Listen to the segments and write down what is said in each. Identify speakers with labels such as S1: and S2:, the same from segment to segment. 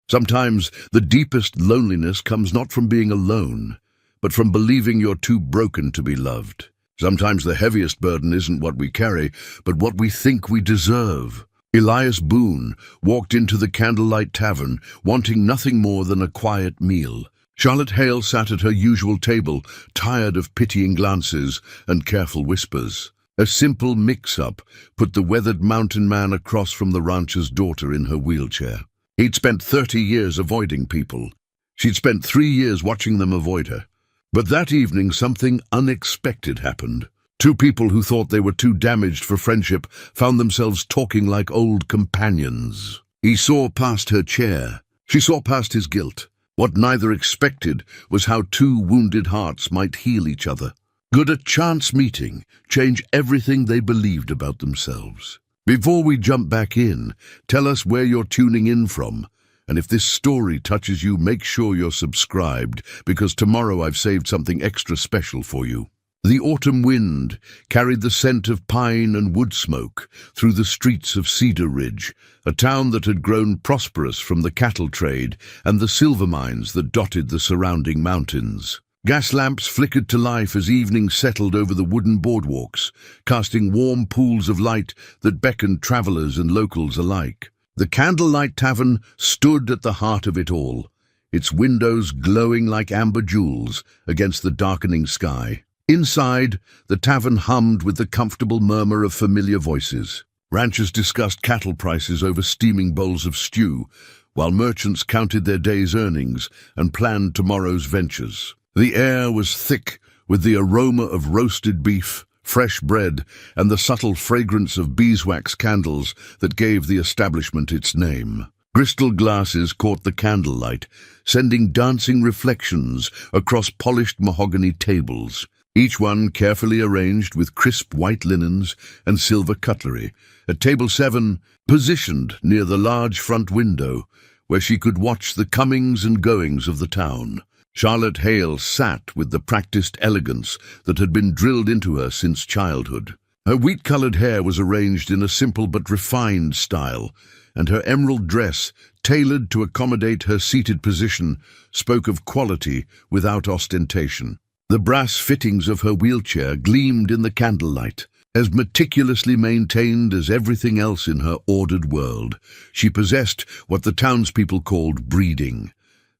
S1: Sometimes the deepest loneliness comes not from being alone, but from believing you're too broken to be loved. Sometimes the heaviest burden isn't what we carry, but what we think we deserve. Elias Boone walked into the Candlelight Tavern, wanting nothing more than a quiet meal. Charlotte Hale sat at her usual table, tired of pitying glances and careful whispers. A simple mix-up put the weathered mountain man across from the rancher's daughter in her wheelchair. He'd spent 30 years avoiding people. She'd spent 3 years watching them avoid her. But that evening something unexpected happened. Two people who thought they were too damaged for friendship found themselves talking like old companions. He saw past her chair. She saw past his guilt. What neither expected was how two wounded hearts might heal each other. Could a chance meeting change everything they believed about themselves? Before we jump back in, tell us where you're tuning in from. And if this story touches you, make sure you're subscribed, because tomorrow I've saved something extra special for you. The autumn wind carried the scent of pine and wood smoke through the streets of Cedar Ridge, a town that had grown prosperous from the cattle trade and the silver mines that dotted the surrounding mountains. Gas lamps flickered to life as evening settled over the wooden boardwalks, casting warm pools of light that beckoned travelers and locals alike. The Candlelight Tavern stood at the heart of it all, its windows glowing like amber jewels against the darkening sky. Inside, the tavern hummed with the comfortable murmur of familiar voices. Ranchers discussed cattle prices over steaming bowls of stew, while merchants counted their day's earnings and planned tomorrow's ventures. The air was thick with the aroma of roasted beef, fresh bread, and the subtle fragrance of beeswax candles that gave the establishment its name. Crystal glasses caught the candlelight, sending dancing reflections across polished mahogany tables, each one carefully arranged with crisp white linens and silver cutlery. At table 7, positioned near the large front window, where she could watch the comings and goings of the town, Charlotte Hale sat with the practiced elegance that had been drilled into her since childhood. Her wheat-colored hair was arranged in a simple but refined style, and her emerald dress, tailored to accommodate her seated position, spoke of quality without ostentation. The brass fittings of her wheelchair gleamed in the candlelight, as meticulously maintained as everything else in her ordered world. She possessed what the townspeople called breeding,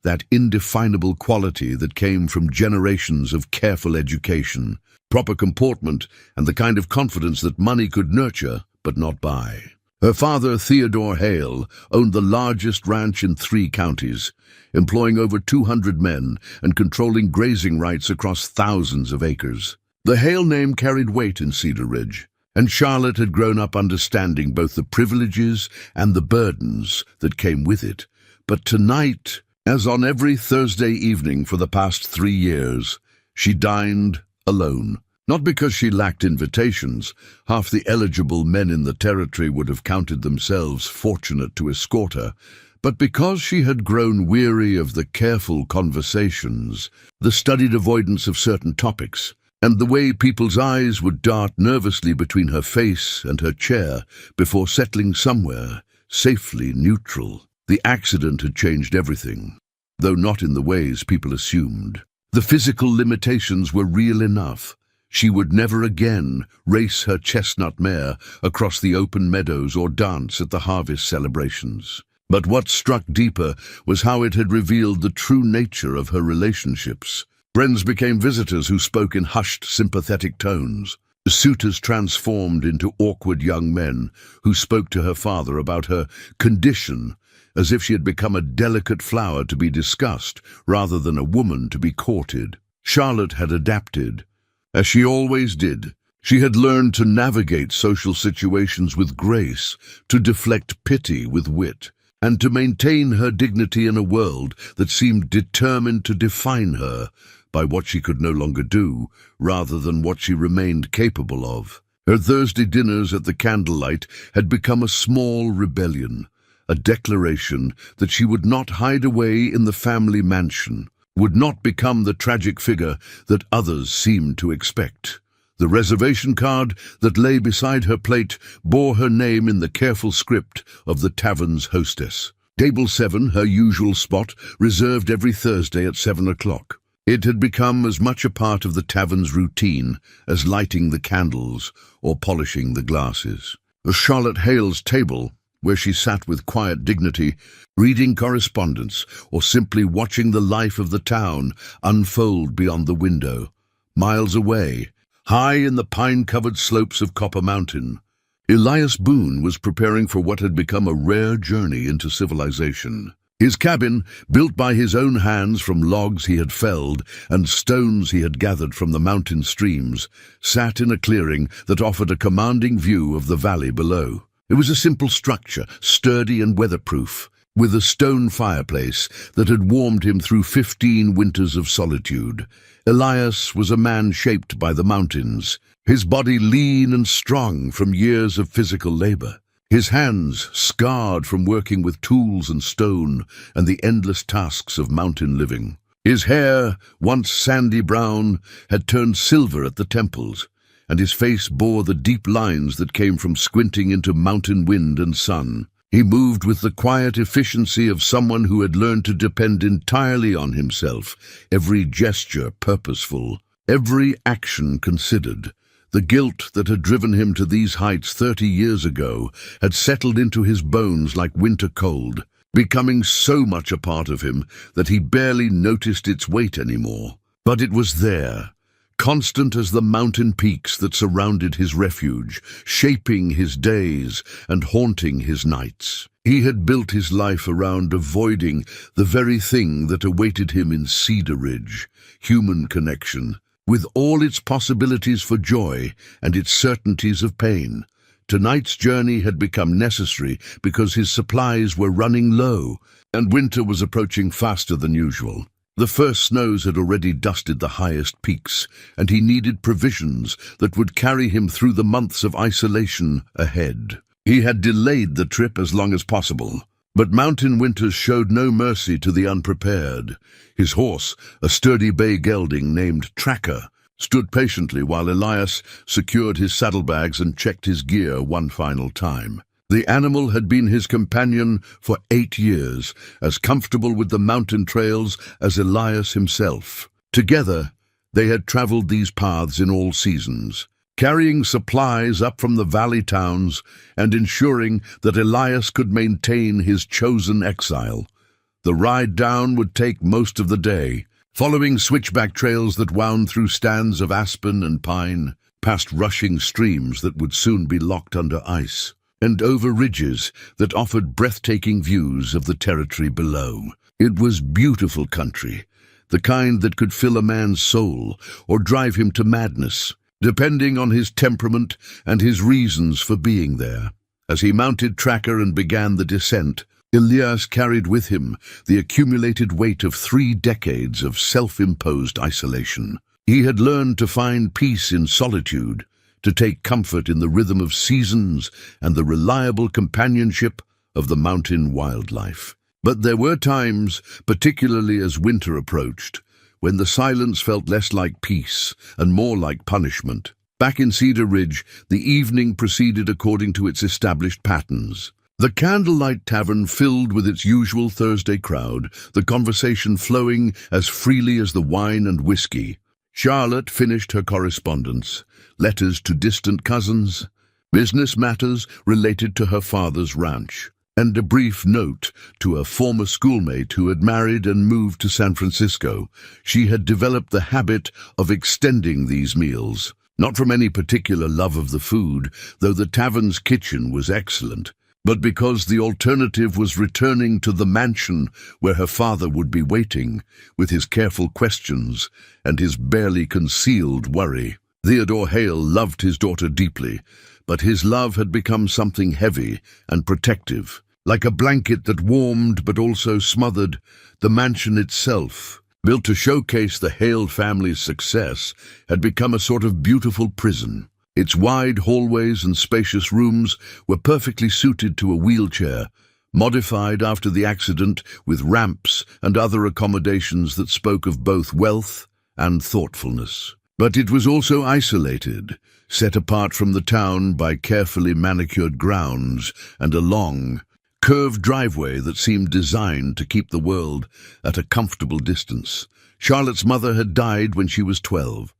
S1: that indefinable quality that came from generations of careful education, proper comportment, and the kind of confidence that money could nurture but not buy. Her father, Theodore Hale, owned the largest ranch in 3 counties, employing over 200 men and controlling grazing rights across thousands of acres. The Hale name carried weight in Cedar Ridge, and Charlotte had grown up understanding both the privileges and the burdens that came with it. But tonight, as on every Thursday evening for the past 3 years, she dined alone. Not because she lacked invitations. Half the eligible men in the territory would have counted themselves fortunate to escort her, but because she had grown weary of the careful conversations, the studied avoidance of certain topics, and the way people's eyes would dart nervously between her face and her chair before settling somewhere safely neutral. The accident had changed everything, though not in the ways people assumed. The physical limitations were real enough. She would never again race her chestnut mare across the open meadows or dance at the harvest celebrations. But what struck deeper was how it had revealed the true nature of her relationships. Friends became visitors who spoke in hushed, sympathetic tones. Suitors transformed into awkward young men who spoke to her father about her condition, as if she had become a delicate flower to be discussed rather than a woman to be courted. Charlotte had adapted, as she always did. She had learned to navigate social situations with grace, to deflect pity with wit, and to maintain her dignity in a world that seemed determined to define her by what she could no longer do, rather than what she remained capable of. Her Thursday dinners at the candlelight had become a small rebellion, a declaration that she would not hide away in the family mansion, would not become the tragic figure that others seemed to expect. The reservation card that lay beside her plate bore her name in the careful script of the tavern's hostess. Table 7, her usual spot, reserved every Thursday at 7 o'clock. It had become as much a part of the tavern's routine as lighting the candles or polishing the glasses. Charlotte Hale's table, where she sat with quiet dignity, reading correspondence or simply watching the life of the town unfold beyond the window, miles away, high in the pine-covered slopes of Copper Mountain. Elias Boone was preparing for what had become a rare journey into civilization. His cabin, built by his own hands from logs he had felled and stones he had gathered from the mountain streams, sat in a clearing that offered a commanding view of the valley below. It was a simple structure, sturdy and weatherproof, with a stone fireplace that had warmed him through 15 winters of solitude. Elias was a man shaped by the mountains, his body lean and strong from years of physical labor, his hands scarred from working with tools and stone and the endless tasks of mountain living. His hair, once sandy brown, had turned silver at the temples, and his face bore the deep lines that came from squinting into mountain wind and sun. He moved with the quiet efficiency of someone who had learned to depend entirely on himself, every gesture purposeful, every action considered. The guilt that had driven him to these heights 30 years ago had settled into his bones like winter cold, becoming so much a part of him that he barely noticed its weight anymore. But it was there, constant as the mountain peaks that surrounded his refuge, shaping his days and haunting his nights. He had built his life around avoiding the very thing that awaited him in Cedar Ridge, human connection, with all its possibilities for joy and its certainties of pain. Tonight's journey had become necessary because his supplies were running low, and winter was approaching faster than usual. The first snows had already dusted the highest peaks, and he needed provisions that would carry him through the months of isolation ahead. He had delayed the trip as long as possible, but mountain winters showed no mercy to the unprepared. His horse, a sturdy bay gelding named Tracker, stood patiently while Elias secured his saddlebags and checked his gear one final time. The animal had been his companion for 8 years, as comfortable with the mountain trails as Elias himself. Together, they had traveled these paths in all seasons, carrying supplies up from the valley towns and ensuring that Elias could maintain his chosen exile. The ride down would take most of the day, following switchback trails that wound through stands of aspen and pine, past rushing streams that would soon be locked under ice, and over ridges that offered breathtaking views of the territory below. It was beautiful country, the kind that could fill a man's soul or drive him to madness, depending on his temperament and his reasons for being there. As he mounted Tracker and began the descent, Elias carried with him the accumulated weight of 3 decades of self-imposed isolation. He had learned to find peace in solitude, to take comfort in the rhythm of seasons and the reliable companionship of the mountain wildlife. But there were times, particularly as winter approached, when the silence felt less like peace and more like punishment. Back in Cedar Ridge, the evening proceeded according to its established patterns. The candlelight tavern filled with its usual Thursday crowd, the conversation flowing as freely as the wine and whiskey. Charlotte finished her correspondence, letters to distant cousins, business matters related to her father's ranch, and a brief note to a former schoolmate who had married and moved to San Francisco. She had developed the habit of extending these meals, not from any particular love of the food, though the tavern's kitchen was excellent, but because the alternative was returning to the mansion where her father would be waiting, with his careful questions and his barely concealed worry. Theodore Hale loved his daughter deeply, but his love had become something heavy and protective. Like a blanket that warmed but also smothered, the mansion itself, built to showcase the Hale family's success, had become a sort of beautiful prison. Its wide hallways and spacious rooms were perfectly suited to a wheelchair, modified after the accident with ramps and other accommodations that spoke of both wealth and thoughtfulness. But it was also isolated, set apart from the town by carefully manicured grounds and a long, curved driveway that seemed designed to keep the world at a comfortable distance. Charlotte's mother had died when she was 12,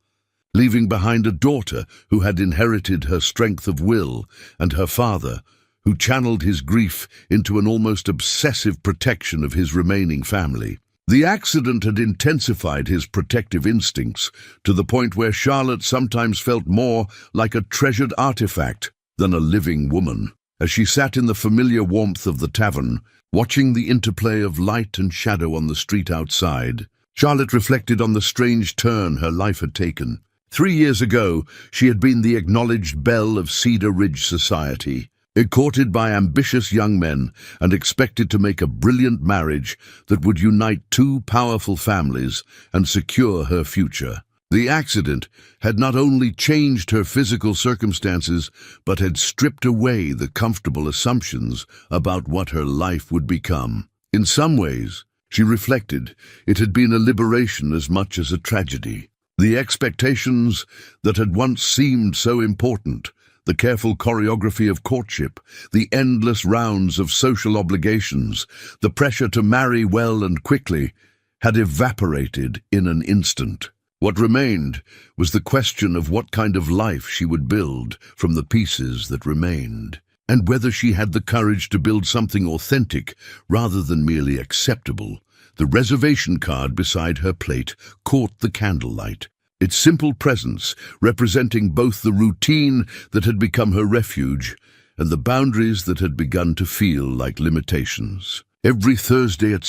S1: leaving behind a daughter who had inherited her strength of will, and her father, who channeled his grief into an almost obsessive protection of his remaining family. The accident had intensified his protective instincts to the point where Charlotte sometimes felt more like a treasured artifact than a living woman. As she sat in the familiar warmth of the tavern, watching the interplay of light and shadow on the street outside, Charlotte reflected on the strange turn her life had taken. 3 years ago, she had been the acknowledged belle of Cedar Ridge society, courted by ambitious young men and expected to make a brilliant marriage that would unite two powerful families and secure her future. The accident had not only changed her physical circumstances, but had stripped away the comfortable assumptions about what her life would become. In some ways, she reflected, it had been a liberation as much as a tragedy. The expectations that had once seemed so important, the careful choreography of courtship, the endless rounds of social obligations, the pressure to marry well and quickly, had evaporated in an instant. What remained was the question of what kind of life she would build from the pieces that remained, and whether she had the courage to build something authentic rather than merely acceptable. The reservation card beside her plate caught the candlelight, its simple presence representing both the routine that had become her refuge and the boundaries that had begun to feel like limitations. Every Thursday at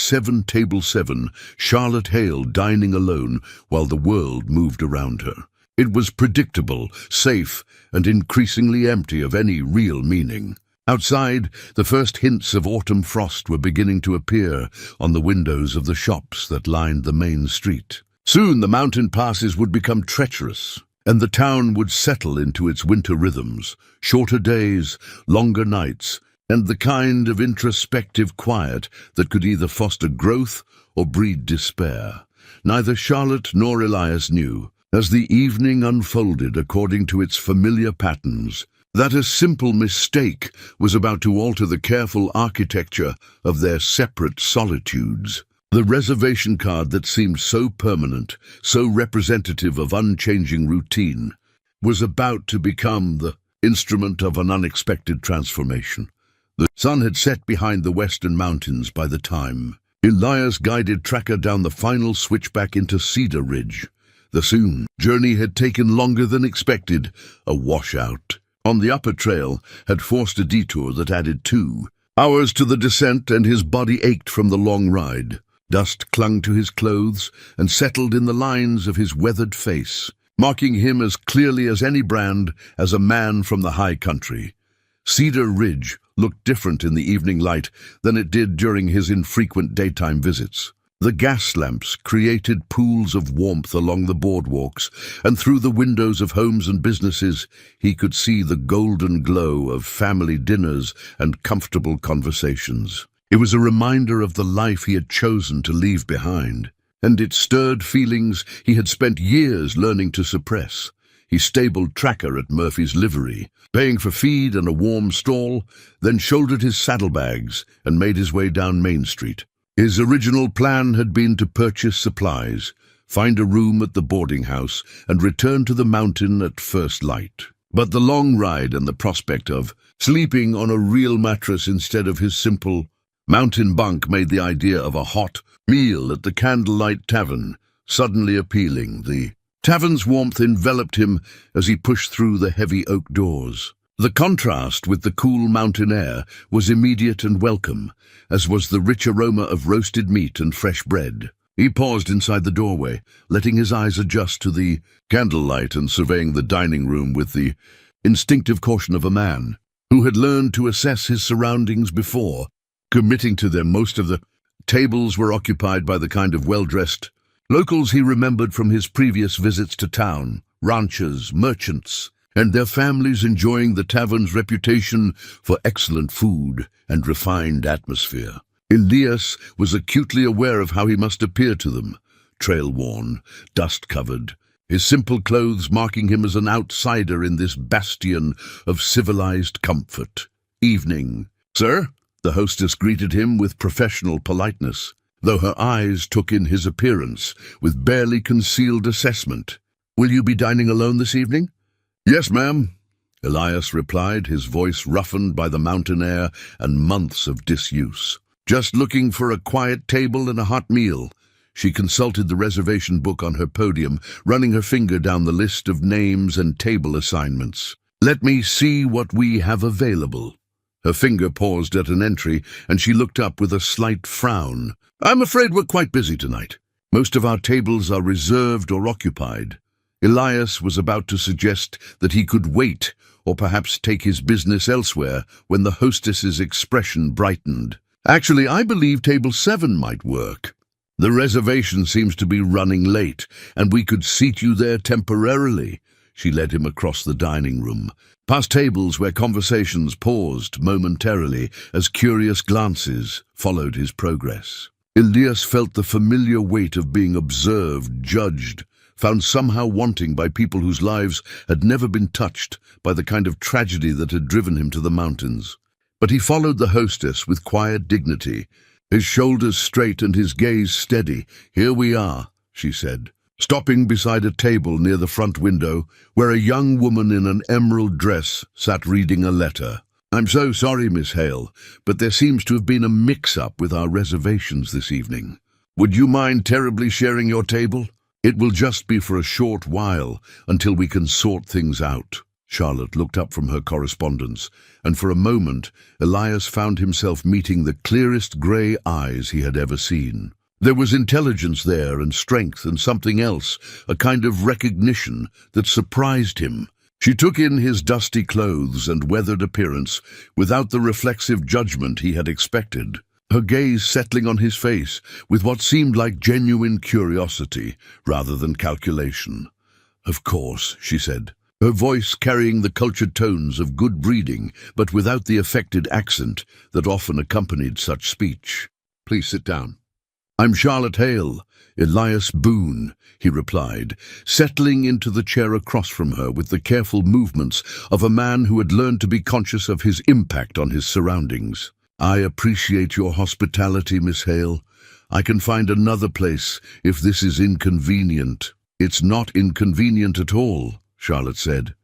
S1: table 7, Charlotte Hale dining alone while the world moved around her. It was predictable, safe, and increasingly empty of any real meaning. Outside, the first hints of autumn frost were beginning to appear on the windows of the shops that lined the main street. Soon the mountain passes would become treacherous, and the town would settle into its winter rhythms, shorter days, longer nights, and the kind of introspective quiet that could either foster growth or breed despair. Neither Charlotte nor Elias knew, as the evening unfolded according to its familiar patterns, that a simple mistake was about to alter the careful architecture of their separate solitudes. The reservation card that seemed so permanent, so representative of unchanging routine, was about to become the instrument of an unexpected transformation. The sun had set behind the western mountains by the time Elias guided Tracker down the final switchback into Cedar Ridge. The soon journey had taken longer than expected. A washout on the upper trail had forced a detour that added 2 hours to the descent, and his body ached from the long ride. Dust clung to his clothes and settled in the lines of his weathered face, marking him as clearly as any brand as a man from the high country. Cedar Ridge looked different in the evening light than it did during his infrequent daytime visits. The gas lamps created pools of warmth along the boardwalks, and through the windows of homes and businesses he could see the golden glow of family dinners and comfortable conversations. It was a reminder of the life he had chosen to leave behind, and it stirred feelings he had spent years learning to suppress. He stabled Tracker at Murphy's livery, paying for feed and a warm stall, then shouldered his saddlebags and made his way down Main Street. His original plan had been to purchase supplies, find a room at the boarding house, and return to the mountain at first light. But the long ride and the prospect of sleeping on a real mattress instead of his simple mountain bunk made the idea of a hot meal at the Candlelight Tavern suddenly appealing. The tavern's warmth enveloped him as he pushed through the heavy oak doors. The contrast with the cool mountain air was immediate and welcome, as was the rich aroma of roasted meat and fresh bread. He paused inside the doorway, letting his eyes adjust to the candlelight and surveying the dining room with the instinctive caution of a man who had learned to assess his surroundings before committing to them. Most of the tables were occupied by the kind of well-dressed locals he remembered from his previous visits to town, ranchers, merchants, and their families enjoying the tavern's reputation for excellent food and refined atmosphere. Elias was acutely aware of how he must appear to them, trail-worn, dust-covered, his simple clothes marking him as an outsider in this bastion of civilized comfort. "Evening, sir," The hostess greeted him with professional politeness, though her eyes took in his appearance with barely concealed assessment. "Will you be dining alone this evening?" "Yes, ma'am," Elias replied, his voice roughened by the mountain air and months of disuse. "Just looking for a quiet table and a hot meal." She consulted the reservation book on her podium, running her finger down the list of names and table assignments. "Let me see what we have available." Her finger paused at an entry, and she looked up with a slight frown. "I'm afraid we're quite busy tonight. Most of our tables are reserved or occupied." Elias was about to suggest that he could wait, or perhaps take his business elsewhere, when the hostess's expression brightened. "Actually, I believe table 7 might work. The reservation seems to be running late, and we could seat you there temporarily." She led him across the dining room, past tables where conversations paused momentarily as curious glances followed his progress. Elias felt the familiar weight of being observed, judged, found somehow wanting by people whose lives had never been touched by the kind of tragedy that had driven him to the mountains. But he followed the hostess with quiet dignity, his shoulders straight and his gaze steady. "Here we are," she said, stopping beside a table near the front window where a young woman in an emerald dress sat reading a letter. "I'm so sorry, Miss Hale, but there seems to have been a mix-up with our reservations this evening. Would you mind terribly sharing your table? It will just be for a short while until we can sort things out." Charlotte looked up from her correspondence, and for a moment Elias found himself meeting the clearest grey eyes he had ever seen. There was intelligence there, and strength, and something else, a kind of recognition that surprised him. She took in his dusty clothes and weathered appearance without the reflexive judgment he had expected, her gaze settling on his face with what seemed like genuine curiosity rather than calculation. "Of course," she said, her voice carrying the cultured tones of good breeding, but without the affected accent that often accompanied such speech. "Please sit down." "I'm Charlotte Hale, Elias Boone," he replied, settling into the chair across from her with the careful movements of a man who had learned to be conscious of his impact on his surroundings. "I appreciate your hospitality, Miss Hale. I can find another place if this is inconvenient." "It's not inconvenient at all," Charlotte said,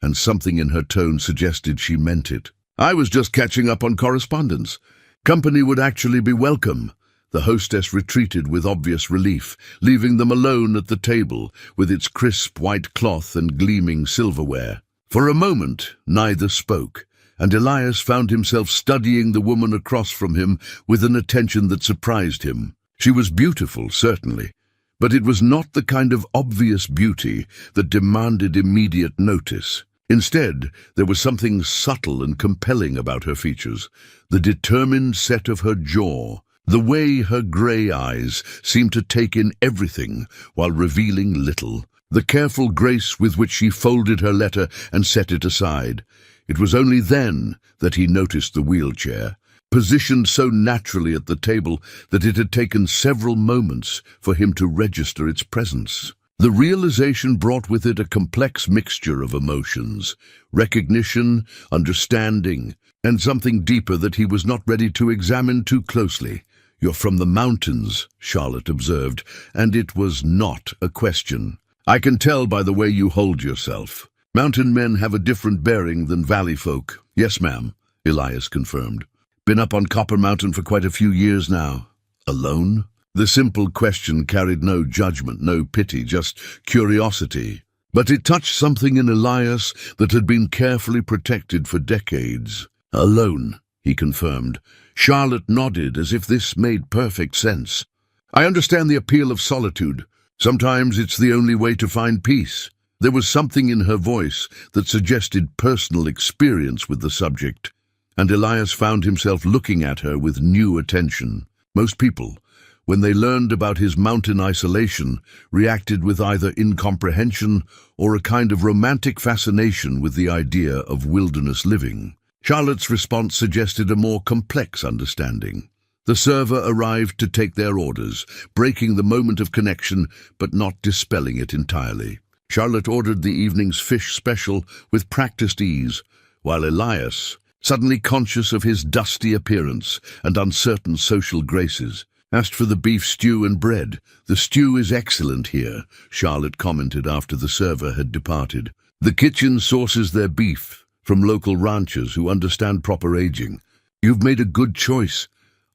S1: and something in her tone suggested she meant it. "I was just catching up on correspondence. Company would actually be welcome." The hostess retreated with obvious relief, leaving them alone at the table with its crisp white cloth and gleaming silverware. For a moment, neither spoke, and Elias found himself studying the woman across from him with an attention that surprised him. She was beautiful, certainly, but it was not the kind of obvious beauty that demanded immediate notice. Instead, there was something subtle and compelling about her features, the determined set of her jaw, the way her grey eyes seemed to take in everything while revealing little, the careful grace with which she folded her letter and set it aside. It was only then that he noticed the wheelchair, positioned so naturally at the table that it had taken several moments for him to register its presence. The realization brought with it a complex mixture of emotions, recognition, understanding, and something deeper that he was not ready to examine too closely. "You're from the mountains," Charlotte observed, and it was not a question. "I can tell by the way you hold yourself. Mountain men have a different bearing than valley folk." "Yes, ma'am," Elias confirmed. "Been up on Copper Mountain for quite a few years now." "Alone?" The simple question carried no judgment, no pity, just curiosity. But it touched something in Elias that had been carefully protected for decades. "Alone," he confirmed. Charlotte nodded as if this made perfect sense. "I understand the appeal of solitude. Sometimes it's the only way to find peace." There was something in her voice that suggested personal experience with the subject, and Elias found himself looking at her with new attention. Most people, when they learned about his mountain isolation, reacted with either incomprehension or a kind of romantic fascination with the idea of wilderness living. Charlotte's response suggested a more complex understanding. The server arrived to take their orders, breaking the moment of connection but not dispelling it entirely. Charlotte ordered the evening's fish special with practiced ease, while Elias, suddenly conscious of his dusty appearance and uncertain social graces. Asked for the beef stew and bread. "The stew is excellent here," Charlotte commented after the server had departed. "The kitchen sources their beef from local ranchers who understand proper aging. You've made a good choice.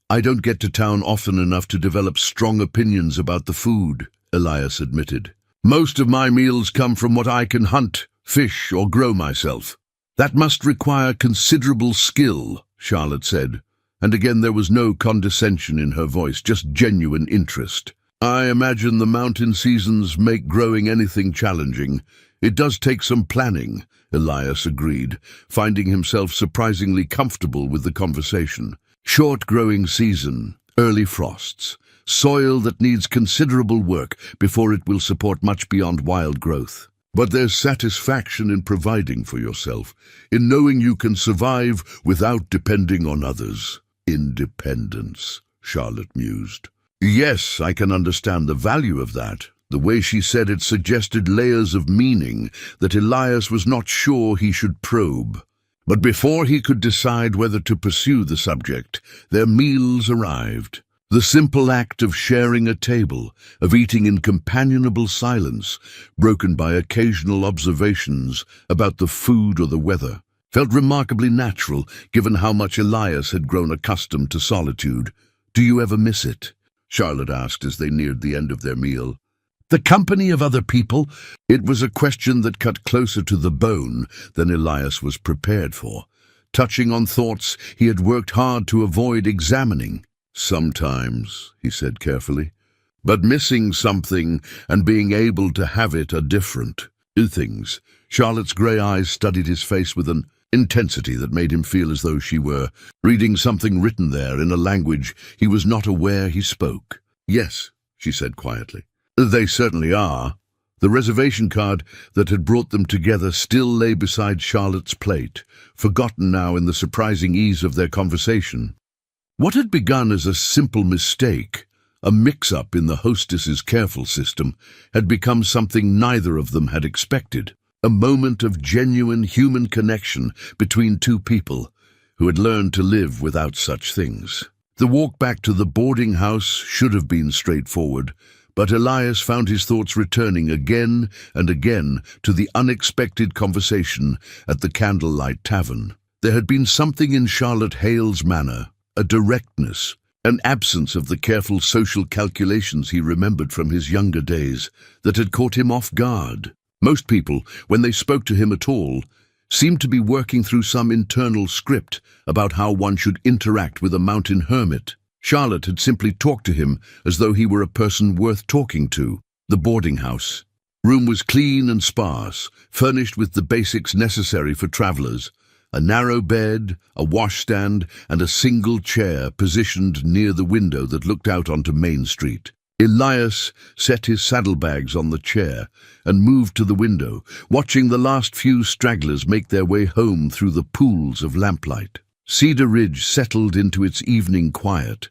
S1: I don't get to town often enough to develop strong opinions about the food," Elias admitted. "Most of my meals come from what I can hunt, fish, or grow myself." "That must require considerable skill," Charlotte said, and again there was no condescension in her voice, just genuine interest. "I imagine the mountain seasons make growing anything challenging. It does take some planning," Elias agreed, finding himself surprisingly comfortable with the conversation. "Short growing season, early frosts, soil that needs considerable work before it will support much beyond wild growth. But there's satisfaction in providing for yourself, in knowing you can survive without depending on others." "Independence," Charlotte mused. "Yes, I can understand the value of that." The way she said it suggested layers of meaning that Elias was not sure he should probe. But before he could decide whether to pursue the subject, their meals arrived. The simple act of sharing a table, of eating in companionable silence, broken by occasional observations about the food or the weather, felt remarkably natural given how much Elias had grown accustomed to solitude. "Do you ever miss it?" Charlotte asked as they neared the end of their meal. "The company of other people?" It was a question that cut closer to the bone than Elias was prepared for, touching on thoughts he had worked hard to avoid examining. "Sometimes," he said carefully, "but missing something and being able to have it are different things." Charlotte's grey eyes studied his face with an intensity that made him feel as though she were reading something written there in a language he was not aware he spoke. "Yes," she said quietly. "They certainly are." The reservation card that had brought them together still lay beside Charlotte's plate, forgotten now in the surprising ease of their conversation. What had begun as a simple mistake, a mix-up in the hostess's careful system, had become something neither of them had expected, a moment of genuine human connection between two people who had learned to live without such things. The walk back to the boarding house should have been straightforward, but Elias found his thoughts returning again and again to the unexpected conversation at the Candlelight Tavern. There had been something in Charlotte Hale's manner, a directness, an absence of the careful social calculations he remembered from his younger days, that had caught him off guard. Most people, when they spoke to him at all, seemed to be working through some internal script about how one should interact with a mountain hermit. Charlotte had simply talked to him as though he were a person worth talking to. The boarding house room was clean and sparse, furnished with the basics necessary for travelers: a narrow bed, a washstand, and a single chair positioned near the window that looked out onto Main Street. Elias set his saddlebags on the chair and moved to the window, watching the last few stragglers make their way home through the pools of lamplight. Cedar Ridge settled into its evening quiet,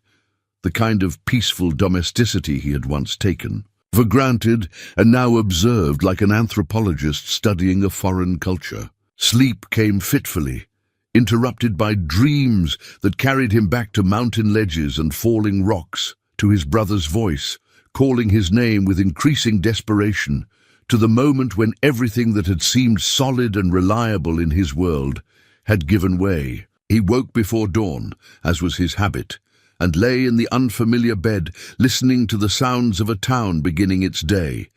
S1: the kind of peaceful domesticity he had once taken for granted and now observed like an anthropologist studying a foreign culture. Sleep came fitfully, interrupted by dreams that carried him back to mountain ledges and falling rocks, to his brother's voice, calling his name with increasing desperation, to the moment when everything that had seemed solid and reliable in his world had given way. He woke before dawn, as was his habit, and lay in the unfamiliar bed, listening to the sounds of a town beginning its day.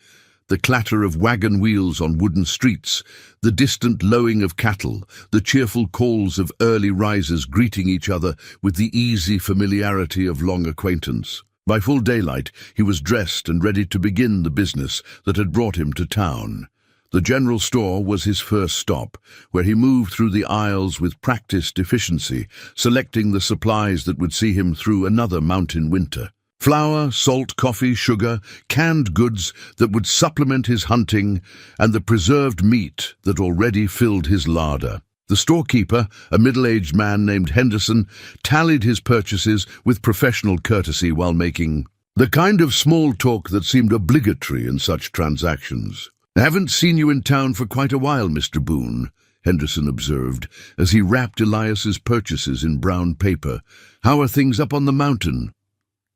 S1: The clatter of wagon wheels on wooden streets, the distant lowing of cattle, the cheerful calls of early risers greeting each other with the easy familiarity of long acquaintance. By full daylight, he was dressed and ready to begin the business that had brought him to town. The general store was his first stop, where he moved through the aisles with practiced efficiency, selecting the supplies that would see him through another mountain winter. Flour, salt, coffee, sugar, canned goods that would supplement his hunting, and the preserved meat that already filled his larder. The storekeeper, a middle-aged man named Henderson, tallied his purchases with professional courtesy while making the kind of small talk that seemed obligatory in such transactions. "Haven't seen you in town for quite a while, Mr. Boone," Henderson observed, as he wrapped Elias's purchases in brown paper. "How are things up on the mountain?"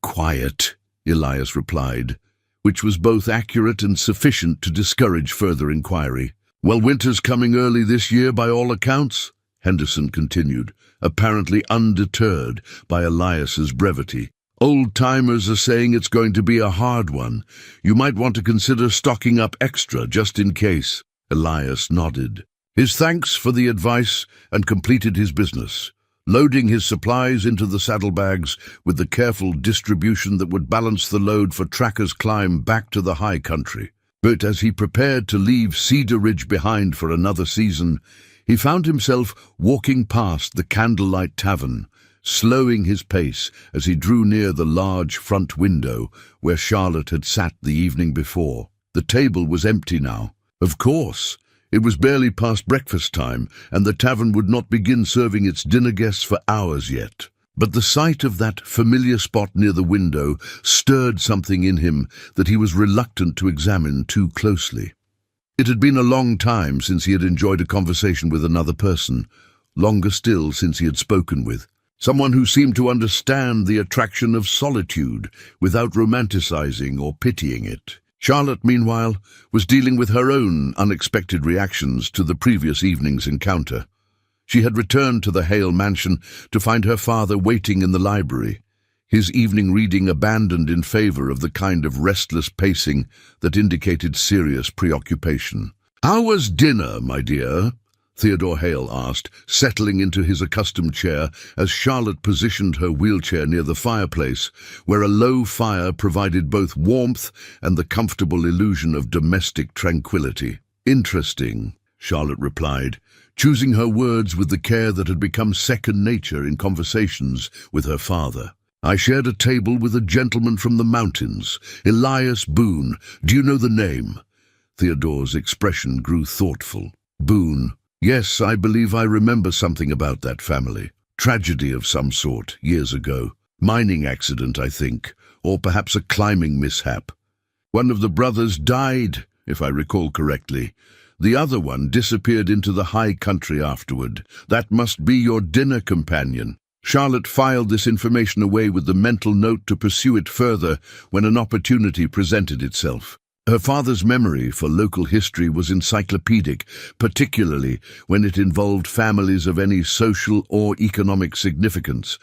S1: "Quiet," Elias replied, which was both accurate and sufficient to discourage further inquiry. "Well, winter's coming early this year by all accounts," Henderson continued, apparently undeterred by Elias's brevity. "Old-timers are saying it's going to be a hard one. You might want to consider stocking up extra, just in case." Elias nodded. His thanks for the advice and completed his business, loading his supplies into the saddlebags with the careful distribution that would balance the load for Tracker's climb back to the high country. But as he prepared to leave Cedar Ridge behind for another season, he found himself walking past the Candlelight Tavern, slowing his pace as he drew near the large front window where Charlotte had sat the evening before. The table was empty now. Of course, it was barely past breakfast time, and the tavern would not begin serving its dinner guests for hours yet. But the sight of that familiar spot near the window stirred something in him that he was reluctant to examine too closely. It had been a long time since he had enjoyed a conversation with another person, longer still since he had spoken with someone who seemed to understand the attraction of solitude without romanticizing or pitying it. Charlotte, meanwhile, was dealing with her own unexpected reactions to the previous evening's encounter. She had returned to the Hale mansion to find her father waiting in the library, his evening reading abandoned in favor of the kind of restless pacing that indicated serious preoccupation. "How was dinner, my dear?" Theodore Hale asked, settling into his accustomed chair as Charlotte positioned her wheelchair near the fireplace, where a low fire provided both warmth and the comfortable illusion of domestic tranquility. "Interesting," Charlotte replied, choosing her words with the care that had become second nature in conversations with her father. "I shared a table with a gentleman from the mountains, Elias Boone. Do you know the name?" Theodore's expression grew thoughtful. "Boone. Yes, I believe I remember something about that family. Tragedy of some sort, years ago. Mining accident, I think, or perhaps a climbing mishap. One of the brothers died, if I recall correctly. The other one disappeared into the high country afterward. That must be your dinner companion." Charlotte filed this information away with the mental note to pursue it further when an opportunity presented itself. Her father's memory for local history was encyclopedic, particularly when it involved families of any social or economic significance.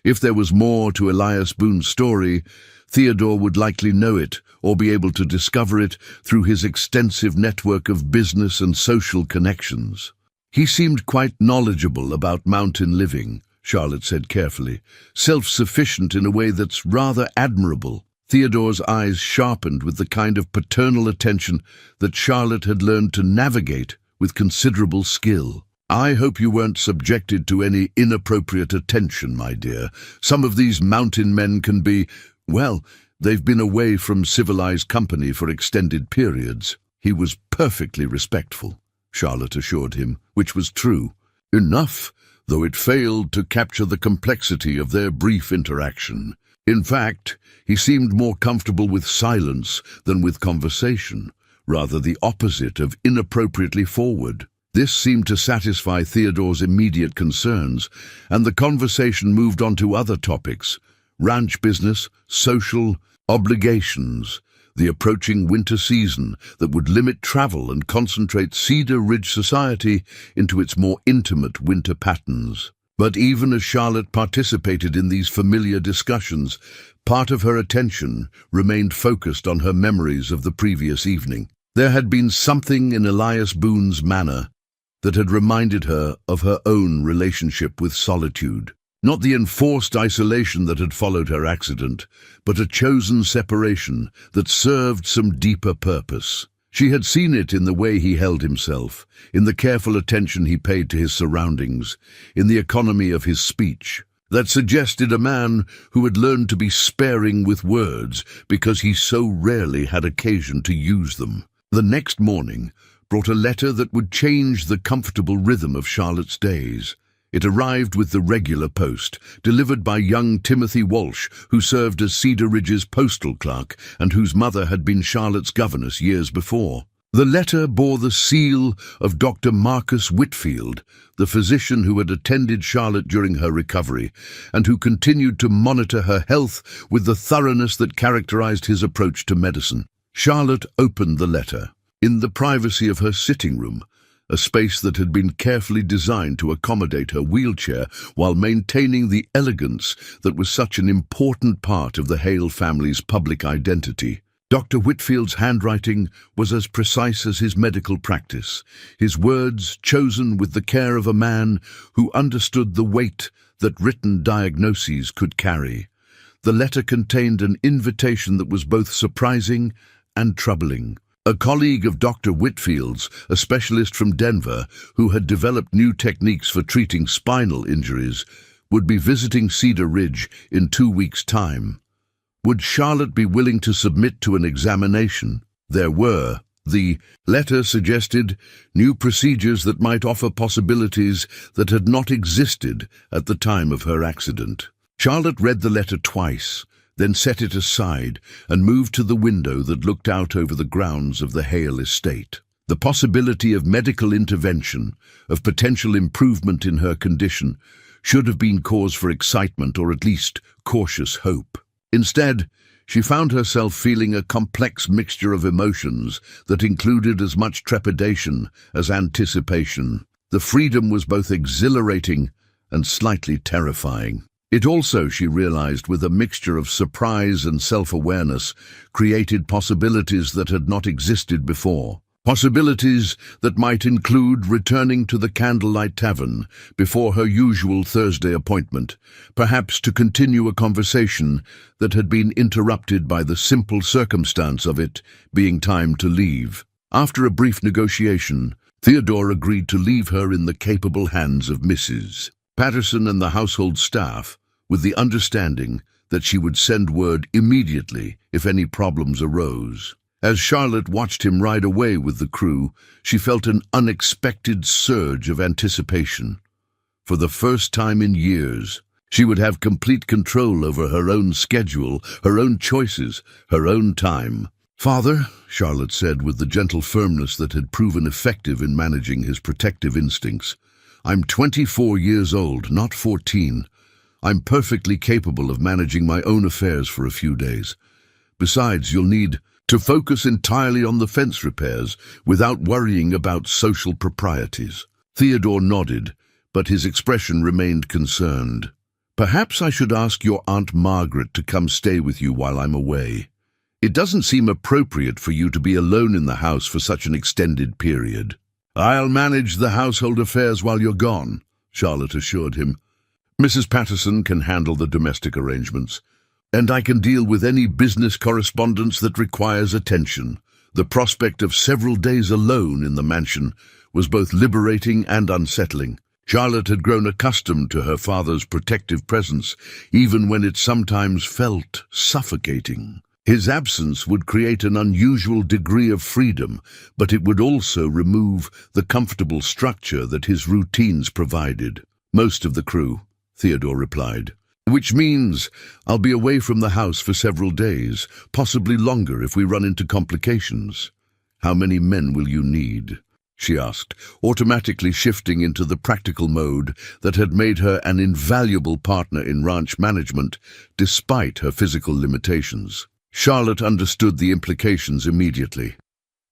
S1: If there was more to Elias Boone's story, Theodore would likely know it or be able to discover it through his extensive network of business and social connections. "He seemed quite knowledgeable about mountain living," Charlotte said carefully, "self-sufficient in a way that's rather admirable." Theodore's eyes sharpened with the kind of paternal attention that Charlotte had learned to navigate with considerable skill. "I hope you weren't subjected to any inappropriate attention, my dear. Some of these mountain men can be, well, they've been away from civilized company for extended periods." "He was perfectly respectful," Charlotte assured him, which was true. Enough, though it failed to capture the complexity of their brief interaction. In fact, he seemed more comfortable with silence than with conversation, rather the opposite of inappropriately forward. This seemed to satisfy Theodore's immediate concerns, and the conversation moved on to other topics: ranch business, social obligations, the approaching winter season that would limit travel and concentrate Cedar Ridge society into its more intimate winter patterns. But even as Charlotte participated in these familiar discussions, part of her attention remained focused on her memories of the previous evening. There had been something in Elias Boone's manner that had reminded her of her own relationship with solitude. Not the enforced isolation that had followed her accident, but a chosen separation that served some deeper purpose. She had seen it in the way he held himself, in the careful attention he paid to his surroundings, in the economy of his speech, that suggested a man who had learned to be sparing with words because he so rarely had occasion to use them. The next morning brought a letter that would change the comfortable rhythm of Charlotte's days. It arrived with the regular post, delivered by young Timothy Walsh, who served as Cedar Ridge's postal clerk and whose mother had been Charlotte's governess years before. The letter bore the seal of Dr. Marcus Whitfield, the physician who had attended Charlotte during her recovery and who continued to monitor her health with the thoroughness that characterized his approach to medicine. Charlotte opened the letter in the privacy of her sitting room, a space that had been carefully designed to accommodate her wheelchair while maintaining the elegance that was such an important part of the Hale family's public identity. Dr. Whitfield's handwriting was as precise as his medical practice, his words chosen with the care of a man who understood the weight that written diagnoses could carry. The letter contained an invitation that was both surprising and troubling. A colleague of Dr. Whitfield's, a specialist from Denver who had developed new techniques for treating spinal injuries, would be visiting Cedar Ridge in 2 weeks' time. Would Charlotte be willing to submit to an examination? The letter suggested new procedures that might offer possibilities that had not existed at the time of her accident. Charlotte read the letter twice, then set it aside and moved to the window that looked out over the grounds of the Hale estate. The possibility of medical intervention, of potential improvement in her condition, should have been cause for excitement or at least cautious hope. Instead, she found herself feeling a complex mixture of emotions that included as much trepidation as anticipation. The freedom was both exhilarating and slightly terrifying. It also, she realized, with a mixture of surprise and self-awareness, created possibilities that had not existed before. Possibilities that might include returning to the Candlelight Tavern before her usual Thursday appointment, perhaps to continue a conversation that had been interrupted by the simple circumstance of it being time to leave. After a brief negotiation, Theodore agreed to leave her in the capable hands of Mrs. Patterson and the household staff, with the understanding that she would send word immediately if any problems arose. As Charlotte watched him ride away with the crew, she felt an unexpected surge of anticipation. For the first time in years, she would have complete control over her own schedule, her own choices, her own time. "Father," Charlotte said with the gentle firmness that had proven effective in managing his protective instincts, "I'm 24 years old, not 14. I'm perfectly capable of managing my own affairs for a few days. Besides, you'll need to focus entirely on the fence repairs without worrying about social proprieties." Theodore nodded, but his expression remained concerned. "Perhaps I should ask your Aunt Margaret to come stay with you while I'm away. It doesn't seem appropriate for you to be alone in the house for such an extended period." "I'll manage the household affairs while you're gone," Charlotte assured him. "Mrs. Patterson can handle the domestic arrangements, and I can deal with any business correspondence that requires attention." The prospect of several days alone in the mansion was both liberating and unsettling. Charlotte had grown accustomed to her father's protective presence, even when it sometimes felt suffocating. His absence would create an unusual degree of freedom, but it would also remove the comfortable structure that his routines provided. "Most of the crew," Theodore replied. "Which means I'll be away from the house for several days, possibly longer if we run into complications." "How many men will you need?" she asked, automatically shifting into the practical mode that had made her an invaluable partner in ranch management, despite her physical limitations. Charlotte understood the implications immediately.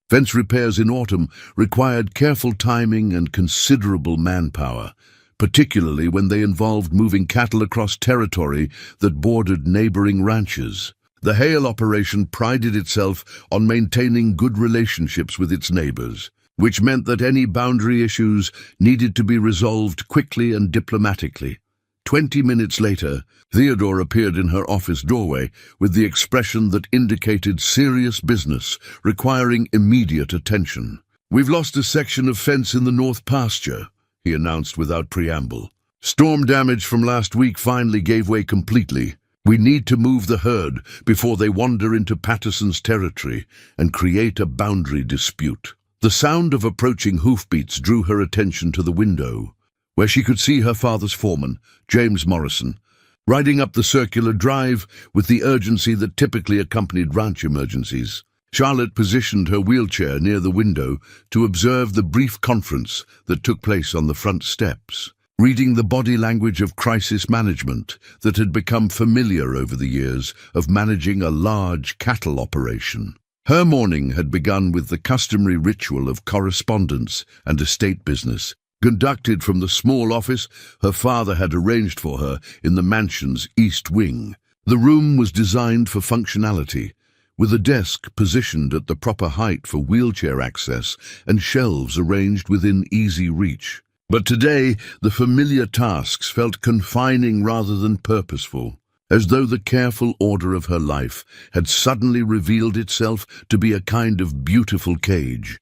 S1: Fence repairs in autumn required careful timing and considerable manpower, particularly when they involved moving cattle across territory that bordered neighboring ranches. The Hale operation prided itself on maintaining good relationships with its neighbors, which meant that any boundary issues needed to be resolved quickly and diplomatically. 20 minutes later, Theodore appeared in her office doorway with the expression that indicated serious business requiring immediate attention. "We've lost a section of fence in the north pasture," he announced without preamble. "Storm damage from last week finally gave way completely. We need to move the herd before they wander into Patterson's territory and create a boundary dispute." The sound of approaching hoofbeats drew her attention to the window, where she could see her father's foreman, James Morrison, riding up the circular drive with the urgency that typically accompanied ranch emergencies. Charlotte positioned her wheelchair near the window to observe the brief conference that took place on the front steps, reading the body language of crisis management that had become familiar over the years of managing a large cattle operation. Her morning had begun with the customary ritual of correspondence and estate business, conducted from the small office her father had arranged for her in the mansion's east wing. The room was designed for functionality, with a desk positioned at the proper height for wheelchair access and shelves arranged within easy reach. But today, the familiar tasks felt confining rather than purposeful, as though the careful order of her life had suddenly revealed itself to be a kind of beautiful cage.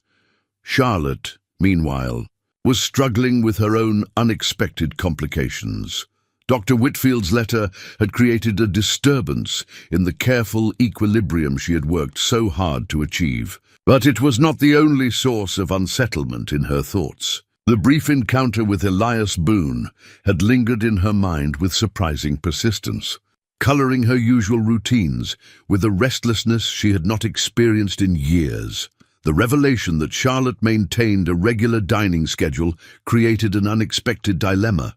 S1: Charlotte, meanwhile, was struggling with her own unexpected complications. Dr. Whitfield's letter had created a disturbance in the careful equilibrium she had worked so hard to achieve. But it was not the only source of unsettlement in her thoughts. The brief encounter with Elias Boone had lingered in her mind with surprising persistence, coloring her usual routines with a restlessness she had not experienced in years. The revelation that Charlotte maintained a regular dining schedule created an unexpected dilemma.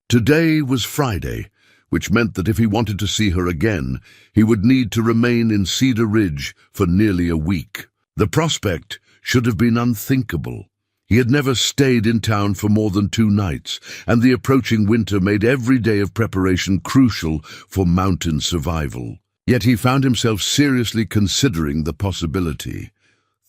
S1: Today was Friday, which meant that if he wanted to see her again, he would need to remain in Cedar Ridge for nearly a week. The prospect should have been unthinkable. He had never stayed in town for more than 2 nights, and the approaching winter made every day of preparation crucial for mountain survival. Yet he found himself seriously considering the possibility.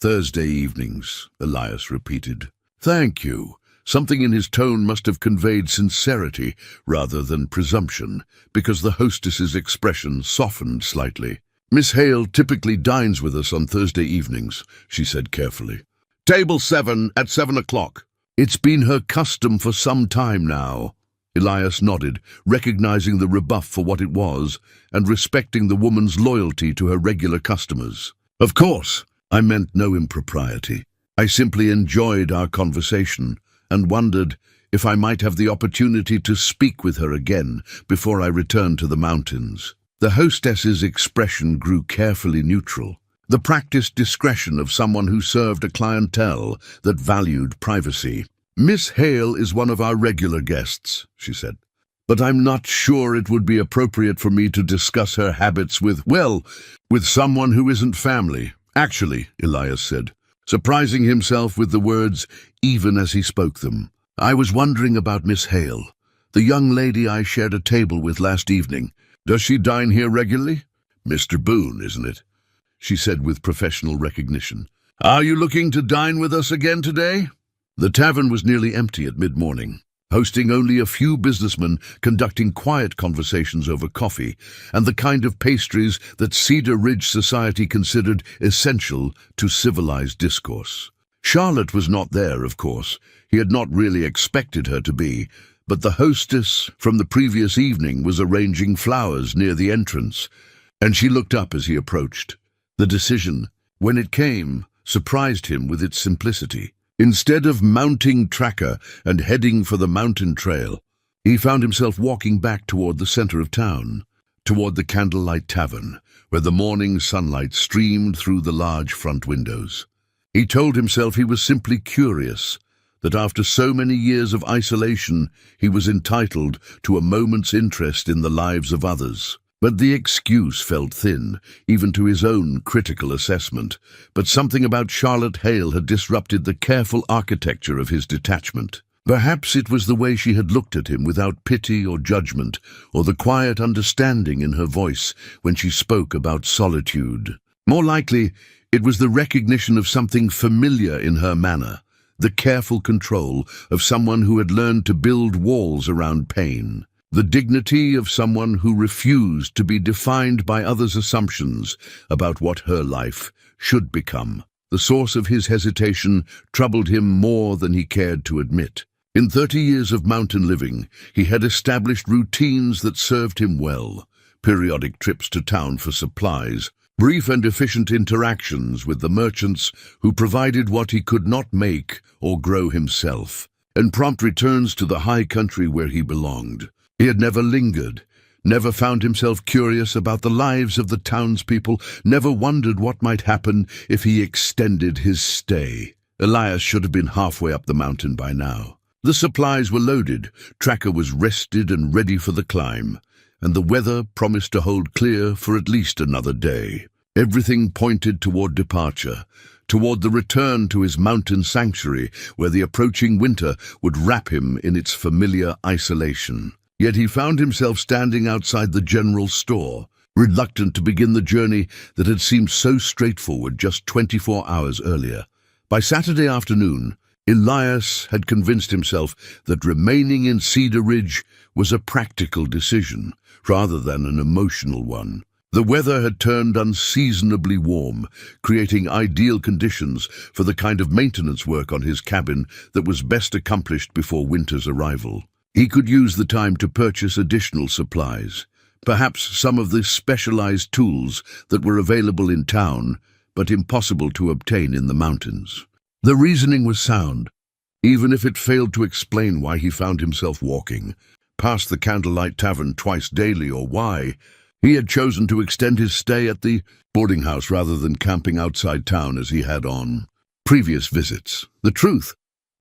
S1: "Thursday evenings," Elias repeated. "Thank you." Something in his tone must have conveyed sincerity rather than presumption, because the hostess's expression softened slightly. "Miss Hale typically dines with us on Thursday evenings," she said carefully. "Table 7 at 7 o'clock. "It's been her custom for some time now." Elias nodded, recognizing the rebuff for what it was and respecting the woman's loyalty to her regular customers. "Of course, I meant no impropriety. I simply enjoyed our conversation and wondered if I might have the opportunity to speak with her again before I return to the mountains." The hostess's expression grew carefully neutral, the practiced discretion of someone who served a clientele that valued privacy. "Miss Hale is one of our regular guests," she said, "but I'm not sure it would be appropriate for me to discuss her habits with someone who isn't family." "Actually," Elias said, surprising himself with the words even as he spoke them, "I was wondering about Miss Hale, the young lady I shared a table with last evening. Does she dine here regularly?" "Mr. Boone, isn't it?" she said with professional recognition. "Are you looking to dine with us again today?" The tavern was nearly empty at mid-morning, hosting only a few businessmen conducting quiet conversations over coffee and the kind of pastries that Cedar Ridge society considered essential to civilized discourse. Charlotte was not there, of course. He had not really expected her to be, but the hostess from the previous evening was arranging flowers near the entrance, and she looked up as he approached. The decision, when it came, surprised him with its simplicity. Instead of mounting tracker and heading for the mountain trail, he found himself walking back toward the center of town, toward the Candlelight Tavern, where the morning sunlight streamed through the large front windows. He told himself he was simply curious, that after so many years of isolation, he was entitled to a moment's interest in the lives of others. But the excuse felt thin, even to his own critical assessment. But something about Charlotte Hale had disrupted the careful architecture of his detachment. Perhaps it was the way she had looked at him without pity or judgment, or the quiet understanding in her voice when she spoke about solitude. More likely, it was the recognition of something familiar in her manner, the careful control of someone who had learned to build walls around pain. The dignity of someone who refused to be defined by others' assumptions about what her life should become. The source of his hesitation troubled him more than he cared to admit. In 30 years of mountain living, he had established routines that served him well. Periodic trips to town for supplies, brief and efficient interactions with the merchants who provided what he could not make or grow himself, and prompt returns to the high country where he belonged. He had never lingered, never found himself curious about the lives of the townspeople, never wondered what might happen if he extended his stay. Elias should have been halfway up the mountain by now. The supplies were loaded, Tracker was rested and ready for the climb, and the weather promised to hold clear for at least another day. Everything pointed toward departure, toward the return to his mountain sanctuary, where the approaching winter would wrap him in its familiar isolation. Yet he found himself standing outside the general store, reluctant to begin the journey that had seemed so straightforward just 24 hours earlier. By Saturday afternoon, Elias had convinced himself that remaining in Cedar Ridge was a practical decision, rather than an emotional one. The weather had turned unseasonably warm, creating ideal conditions for the kind of maintenance work on his cabin that was best accomplished before winter's arrival. He could use the time to purchase additional supplies, perhaps some of the specialized tools that were available in town, but impossible to obtain in the mountains. The reasoning was sound, even if it failed to explain why he found himself walking past the Candlelight Tavern twice daily, or why he had chosen to extend his stay at the boarding house rather than camping outside town as he had on previous visits. The truth,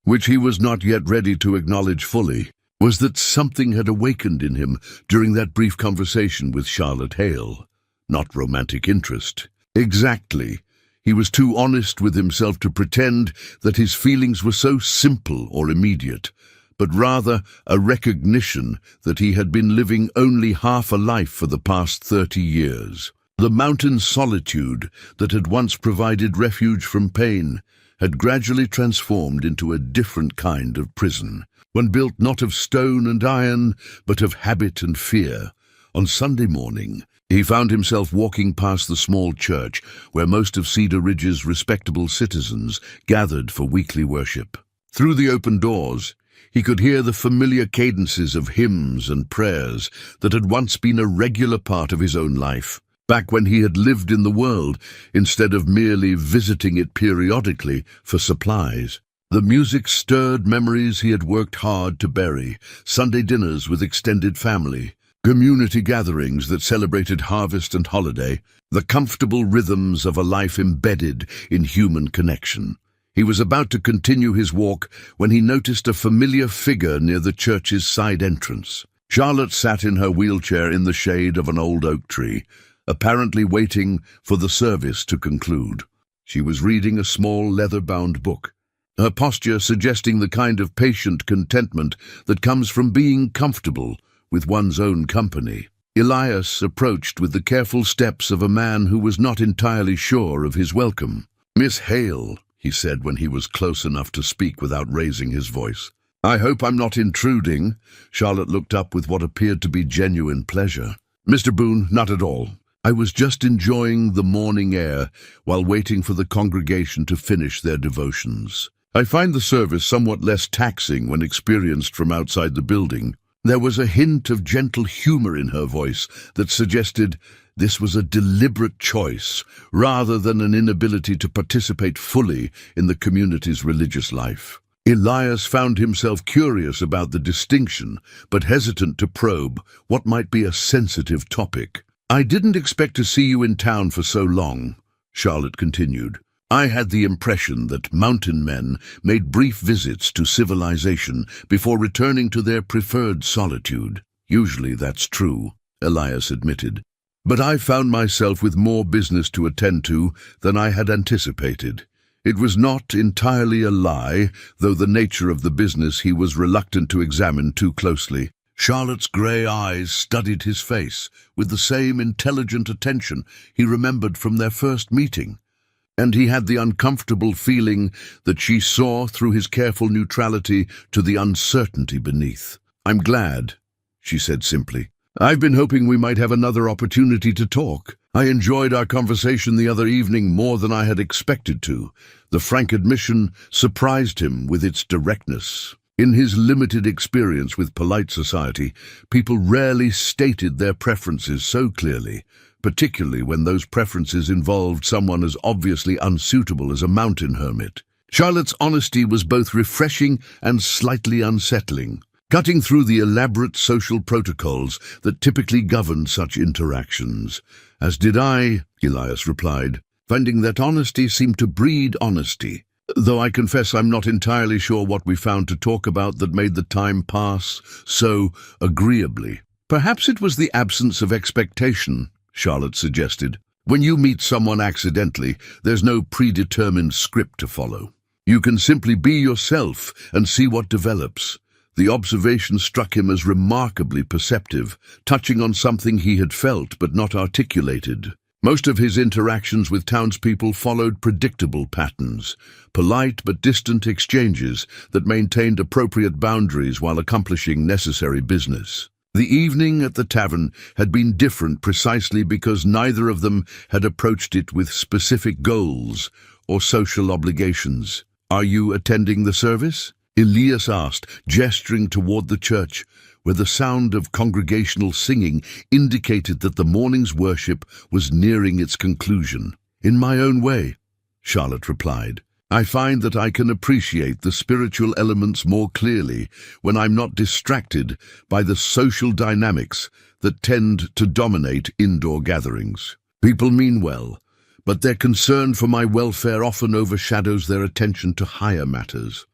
S1: which he was not yet ready to acknowledge fully, was that something had awakened in him during that brief conversation with Charlotte Hale. Not romantic interest. Exactly. He was too honest with himself to pretend that his feelings were so simple or immediate, but rather a recognition that he had been living only half a life for the past 30 years. The mountain solitude that had once provided refuge from pain had gradually transformed into a different kind of prison, one built not of stone and iron, but of habit and fear. On Sunday morning, he found himself walking past the small church where most of Cedar Ridge's respectable citizens gathered for weekly worship. Through the open doors, he could hear the familiar cadences of hymns and prayers that had once been a regular part of his own life, back when he had lived in the world instead of merely visiting it periodically for supplies. The music stirred memories he had worked hard to bury: Sunday dinners with extended family, community gatherings that celebrated harvest and holiday, the comfortable rhythms of a life embedded in human connection. He was about to continue his walk when he noticed a familiar figure near the church's side entrance. Charlotte sat in her wheelchair in the shade of an old oak tree, apparently waiting for the service to conclude. She was reading a small leather-bound book, her posture suggesting the kind of patient contentment that comes from being comfortable with one's own company. Elias approached with the careful steps of a man who was not entirely sure of his welcome. "Miss Hale," he said when he was close enough to speak without raising his voice. "I hope I'm not intruding." Charlotte looked up with what appeared to be genuine pleasure. "Mr. Boone, not at all. I was just enjoying the morning air while waiting for the congregation to finish their devotions. I find the service somewhat less taxing when experienced from outside the building." There was a hint of gentle humor in her voice that suggested this was a deliberate choice rather than an inability to participate fully in the community's religious life. Elias found himself curious about the distinction, but hesitant to probe what might be a sensitive topic. "I didn't expect to see you in town for so long," Charlotte continued. "I had the impression that mountain men made brief visits to civilization before returning to their preferred solitude." "Usually that's true," Elias admitted. "But I found myself with more business to attend to than I had anticipated." It was not entirely a lie, though the nature of the business he was reluctant to examine too closely. Charlotte's grey eyes studied his face with the same intelligent attention he remembered from their first meeting, and he had the uncomfortable feeling that she saw through his careful neutrality to the uncertainty beneath. "I'm glad," she said simply. "I've been hoping we might have another opportunity to talk. I enjoyed our conversation the other evening more than I had expected to." The frank admission surprised him with its directness. In his limited experience with polite society, people rarely stated their preferences so clearly, particularly when those preferences involved someone as obviously unsuitable as a mountain hermit. Charlotte's honesty was both refreshing and slightly unsettling. cutting through the elaborate social protocols that typically govern such interactions. As did I, Elias replied, finding that honesty seemed to breed honesty. Though I confess I'm not entirely sure what we found to talk about that made the time pass so agreeably. Perhaps it was the absence of expectation, Charlotte suggested. When you meet someone accidentally, there's no predetermined script to follow. You can simply be yourself and see what develops. The observation struck him as remarkably perceptive, touching on something he had felt but not articulated. Most of his interactions with townspeople followed predictable patterns, polite but distant exchanges that maintained appropriate boundaries while accomplishing necessary business. The evening at the tavern had been different precisely because neither of them had approached it with specific goals or social obligations. "Are you attending the service?" Elias asked, gesturing toward the church, where the sound of congregational singing indicated that the morning's worship was nearing its conclusion. "In my own way," Charlotte replied. "I find that I can appreciate the spiritual elements more clearly when I'm not distracted by the social dynamics that tend to dominate indoor gatherings. People mean well, but their concern for my welfare often overshadows their attention to higher matters."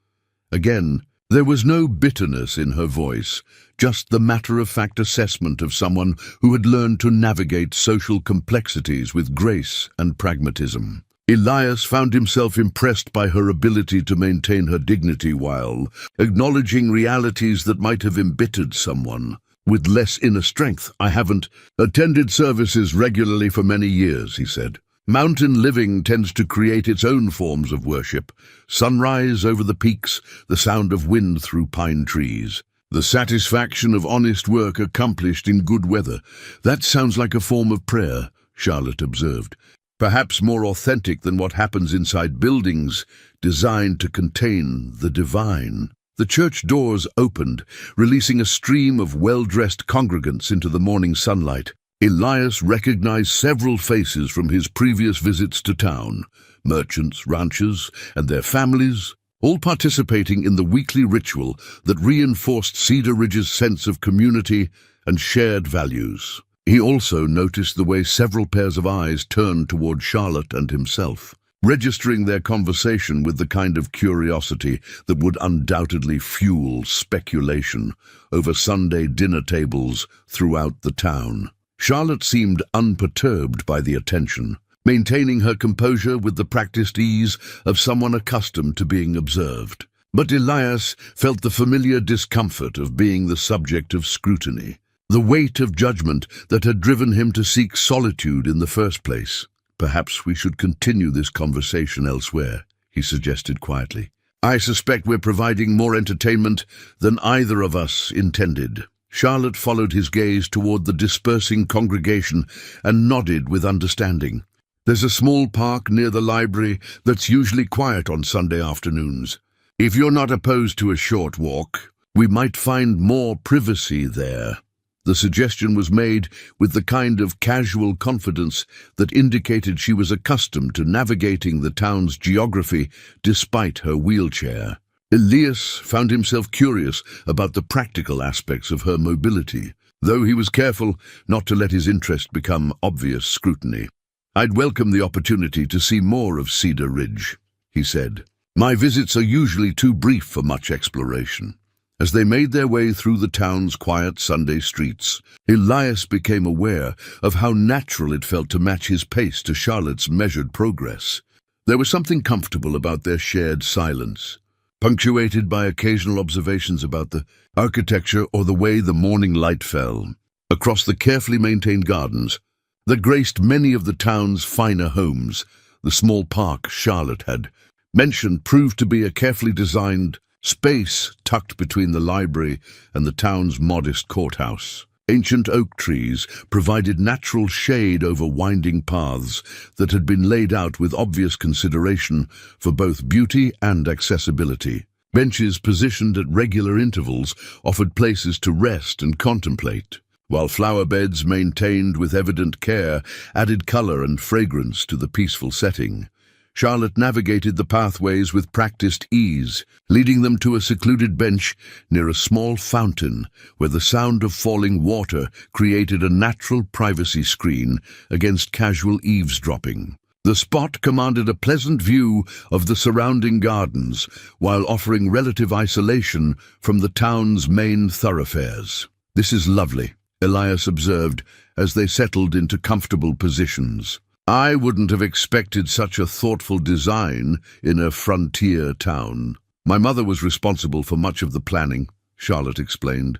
S1: Again, there was no bitterness in her voice, just the matter-of-fact assessment of someone who had learned to navigate social complexities with grace and pragmatism. Elias found himself impressed by her ability to maintain her dignity while acknowledging realities that might have embittered someone with less inner strength. "I haven't attended services regularly for many years," he said. "Mountain living tends to create its own forms of worship. Sunrise over the peaks, the sound of wind through pine trees. The satisfaction of honest work accomplished in good weather. That sounds like a form of prayer," Charlotte observed. "Perhaps more authentic than what happens inside buildings designed to contain the divine." The church doors opened, releasing a stream of well-dressed congregants into the morning sunlight. Elias recognized several faces from his previous visits to town, merchants, ranchers, and their families, all participating in the weekly ritual that reinforced Cedar Ridge's sense of community and shared values. He also noticed the way several pairs of eyes turned toward Charlotte and himself, registering their conversation with the kind of curiosity that would undoubtedly fuel speculation over Sunday dinner tables throughout the town. Charlotte seemed unperturbed by the attention, maintaining her composure with the practiced ease of someone accustomed to being observed. But Elias felt the familiar discomfort of being the subject of scrutiny, the weight of judgment that had driven him to seek solitude in the first place. "Perhaps we should continue this conversation elsewhere," he suggested quietly. "I suspect we're providing more entertainment than either of us intended." Charlotte followed his gaze toward the dispersing congregation and nodded with understanding. "There's a small park near the library that's usually quiet on Sunday afternoons. If you're not opposed to a short walk, we might find more privacy there." The suggestion was made with the kind of casual confidence that indicated she was accustomed to navigating the town's geography despite her wheelchair. Elias found himself curious about the practical aspects of her mobility, though he was careful not to let his interest become obvious scrutiny. "I'd welcome the opportunity to see more of Cedar Ridge," he said. "My visits are usually too brief for much exploration." As they made their way through the town's quiet Sunday streets, Elias became aware of how natural it felt to match his pace to Charlotte's measured progress. There was something comfortable about their shared silence, punctuated by occasional observations about the architecture or the way the morning light fell across the carefully maintained gardens that graced many of the town's finer homes. The small park Charlotte had mentioned proved to be a carefully designed space tucked between the library and the town's modest courthouse. Ancient oak trees provided natural shade over winding paths that had been laid out with obvious consideration for both beauty and accessibility. Benches positioned at regular intervals offered places to rest and contemplate, while flower beds maintained with evident care added color and fragrance to the peaceful setting. Charlotte navigated the pathways with practiced ease, leading them to a secluded bench near a small fountain where the sound of falling water created a natural privacy screen against casual eavesdropping. The spot commanded a pleasant view of the surrounding gardens while offering relative isolation from the town's main thoroughfares. "This is lovely," Elias observed as they settled into comfortable positions. "I wouldn't have expected such a thoughtful design in a frontier town." "My mother was responsible for much of the planning," Charlotte explained,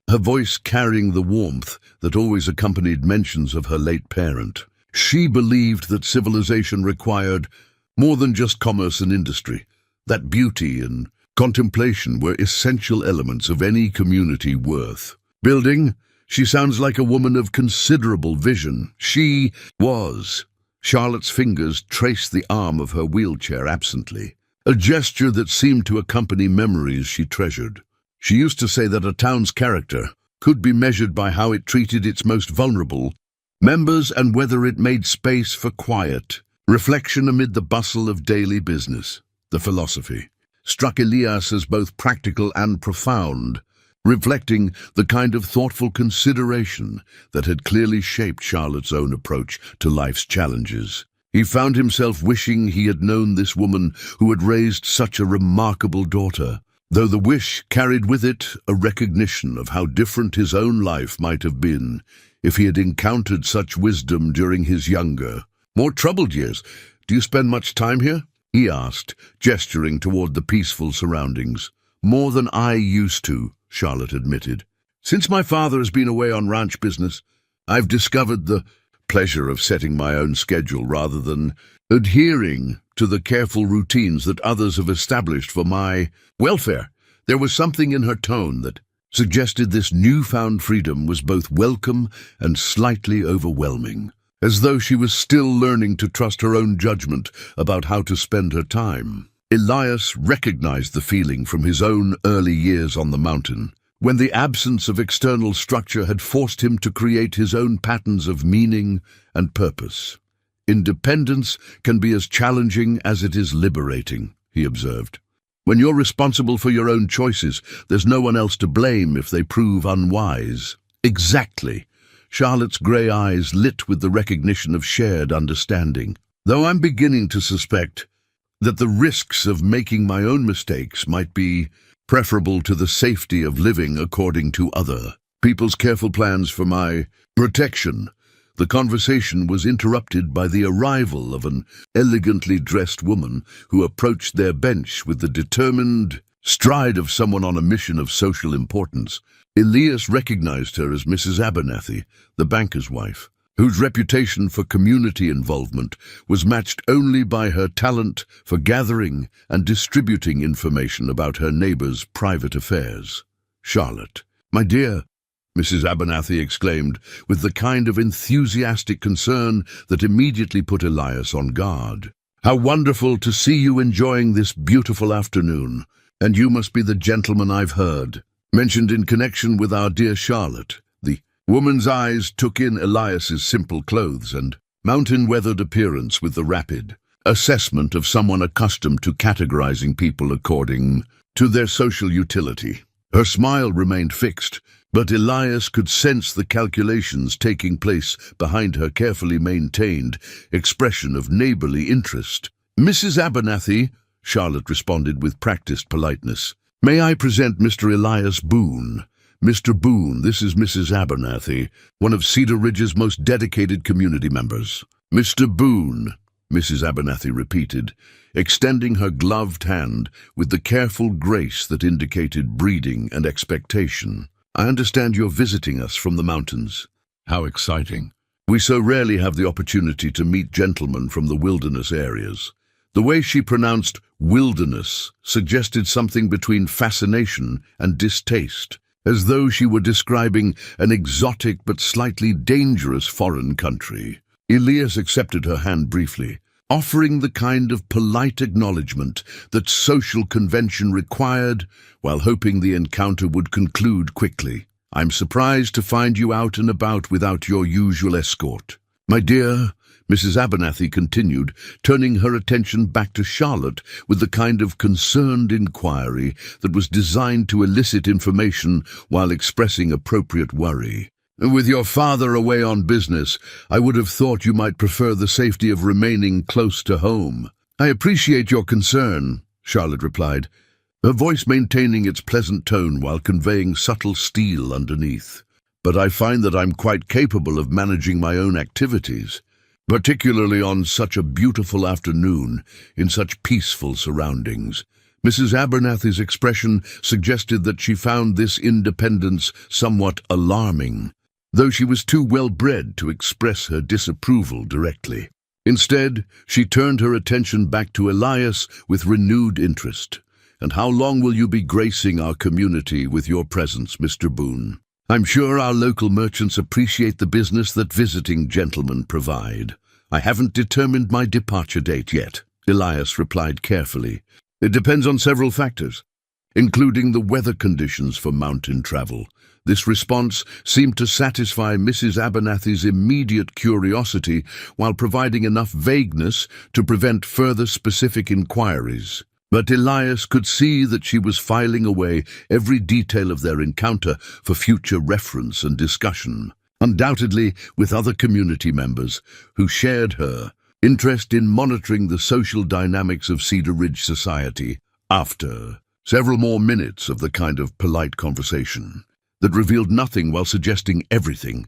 S1: her voice carrying the warmth that always accompanied mentions of her late parent. She believed that civilization required more than just commerce and industry, that beauty and contemplation were essential elements of any community worth building. "She sounds like a woman of considerable vision." She was. Charlotte's fingers traced the arm of her wheelchair absently, a gesture that seemed to accompany memories she treasured. She used to say that a town's character could be measured by how it treated its most vulnerable members and whether it made space for quiet reflection amid the bustle of daily business. The philosophy struck Elias as both practical and profound, reflecting the kind of thoughtful consideration that had clearly shaped Charlotte's own approach to life's challenges. He found himself wishing he had known this woman who had raised such a remarkable daughter, though the wish carried with it a recognition of how different his own life might have been if he had encountered such wisdom during his younger, more troubled years. "Do you spend much time here?" he asked, gesturing toward the peaceful surroundings. "More than I used to," Charlotte admitted. "Since my father has been away on ranch business, I've discovered the pleasure of setting my own schedule rather than adhering to the careful routines that others have established for my welfare." There was something in her tone that suggested this newfound freedom was both welcome and slightly overwhelming, as though she was still learning to trust her own judgment about how to spend her time. Elias recognized the feeling from his own early years on the mountain, when the absence of external structure had forced him to create his own patterns of meaning and purpose. "Independence can be as challenging as it is liberating," he observed. "When you're responsible for your own choices, there's no one else to blame if they prove unwise." "Exactly." Charlotte's grey eyes lit with the recognition of shared understanding. "Though I'm beginning to suspect that the risks of making my own mistakes might be preferable to the safety of living according to other people's careful plans for my protection." The conversation was interrupted by the arrival of an elegantly dressed woman who approached their bench with the determined stride of someone on a mission of social importance. Elias recognized her as Mrs. Abernathy, the banker's wife, whose reputation for community involvement was matched only by her talent for gathering and distributing information about her neighbors' private affairs. "Charlotte, my dear," Mrs. Abernathy exclaimed, with the kind of enthusiastic concern that immediately put Elias on guard. "How wonderful to see you enjoying this beautiful afternoon. And you must be the gentleman I've heard mentioned in connection with our dear Charlotte." The woman's eyes took in Elias's simple clothes and mountain-weathered appearance with the rapid assessment of someone accustomed to categorizing people according to their social utility. Her smile remained fixed, but Elias could sense the calculations taking place behind her carefully maintained expression of neighborly interest. "Mrs. Abernathy," Charlotte responded with practiced politeness, "may I present Mr. Elias Boone? Mr. Boone, this is Mrs. Abernathy, one of Cedar Ridge's most dedicated community members." "Mr. Boone," Mrs. Abernathy repeated, extending her gloved hand with the careful grace that indicated breeding and expectation. "I understand you're visiting us from the mountains." "How exciting. We so rarely have the opportunity to meet gentlemen from the wilderness areas." The way she pronounced wilderness suggested something between fascination and distaste, as though she were describing an exotic but slightly dangerous foreign country. Elias accepted her hand briefly, offering the kind of polite acknowledgement that social convention required, while hoping the encounter would conclude quickly. "I'm surprised to find you out and about without your usual escort." "My dear," Mrs. Abernathy continued, turning her attention back to Charlotte with the kind of concerned inquiry that was designed to elicit information while expressing appropriate worry. "With your father away on business, I would have thought you might prefer the safety of remaining close to home." "I appreciate your concern," Charlotte replied, her voice maintaining its pleasant tone while conveying subtle steel underneath. "But I find that I'm quite capable of managing my own activities, particularly on such a beautiful afternoon in such peaceful surroundings." Mrs. Abernathy's expression suggested that she found this independence somewhat alarming, though she was too well-bred to express her disapproval directly. Instead, she turned her attention back to Elias with renewed interest. "And how long will you be gracing our community with your presence, Mr. Boone? I'm sure our local merchants appreciate the business that visiting gentlemen provide." "I haven't determined my departure date yet," Elias replied carefully. "It depends on several factors, including the weather conditions for mountain travel." This response seemed to satisfy Mrs. Abernathy's immediate curiosity while providing enough vagueness to prevent further specific inquiries. But Elias could see that she was filing away every detail of their encounter for future reference and discussion, undoubtedly with other community members who shared her interest in monitoring the social dynamics of Cedar Ridge society. After several more minutes of the kind of polite conversation that revealed nothing while suggesting everything,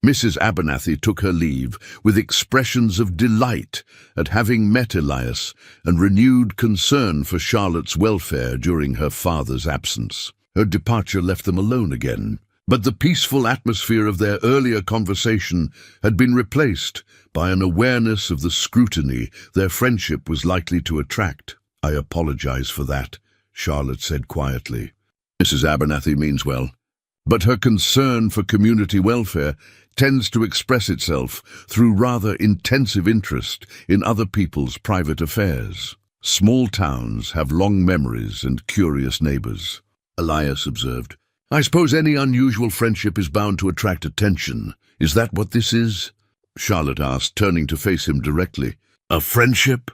S1: Mrs. Abernathy took her leave with expressions of delight at having met Elias and renewed concern for Charlotte's welfare during her father's absence. Her departure left them alone again, but the peaceful atmosphere of their earlier conversation had been replaced by an awareness of the scrutiny their friendship was likely to attract. "I apologize for that," Charlotte said quietly. "Mrs. Abernathy means well, but her concern for community welfare tends to express itself through rather intensive interest in other people's private affairs. Small towns have long memories and curious neighbors," Elias observed. "I suppose any unusual friendship is bound to attract attention. Is that what this is?" Charlotte asked, turning to face him directly. "A friendship?"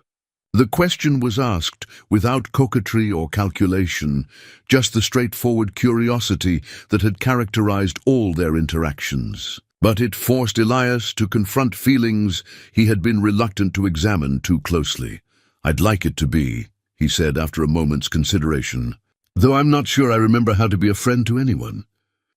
S1: The question was asked without coquetry or calculation, just the straightforward curiosity that had characterized all their interactions. But it forced Elias to confront feelings he had been reluctant to examine too closely. "I'd like it to be," he said after a moment's consideration, "though I'm not sure I remember how to be a friend to anyone."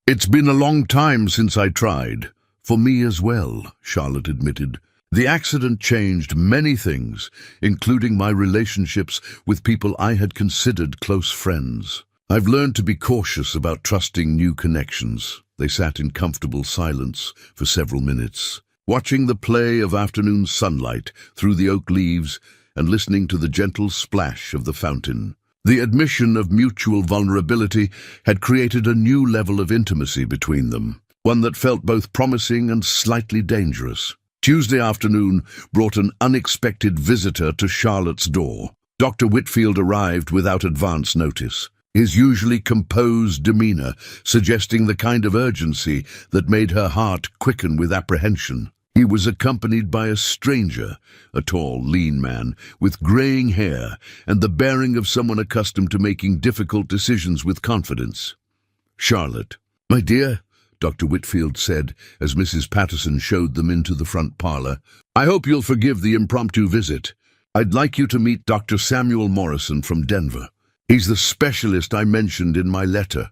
S1: "It's been a long time since I tried." "For me as well," Charlotte admitted. "The accident changed many things, including my relationships with people I had considered close friends. I've learned to be cautious about trusting new connections." They sat in comfortable silence for several minutes, watching the play of afternoon sunlight through the oak leaves and listening to the gentle splash of the fountain. The admission of mutual vulnerability had created a new level of intimacy between them, one that felt both promising and slightly dangerous. Tuesday afternoon brought an unexpected visitor to Charlotte's door. Dr. Whitfield arrived without advance notice, his usually composed demeanor suggesting the kind of urgency that made her heart quicken with apprehension. He was accompanied by a stranger, a tall, lean man with graying hair and the bearing of someone accustomed to making difficult decisions with confidence. "Charlotte." "My dear," Dr. Whitfield said as Mrs. Patterson showed them into the front parlor, "I hope you'll forgive the impromptu visit. I'd like you to meet Dr. Samuel Morrison from Denver. He's the specialist I mentioned in my letter."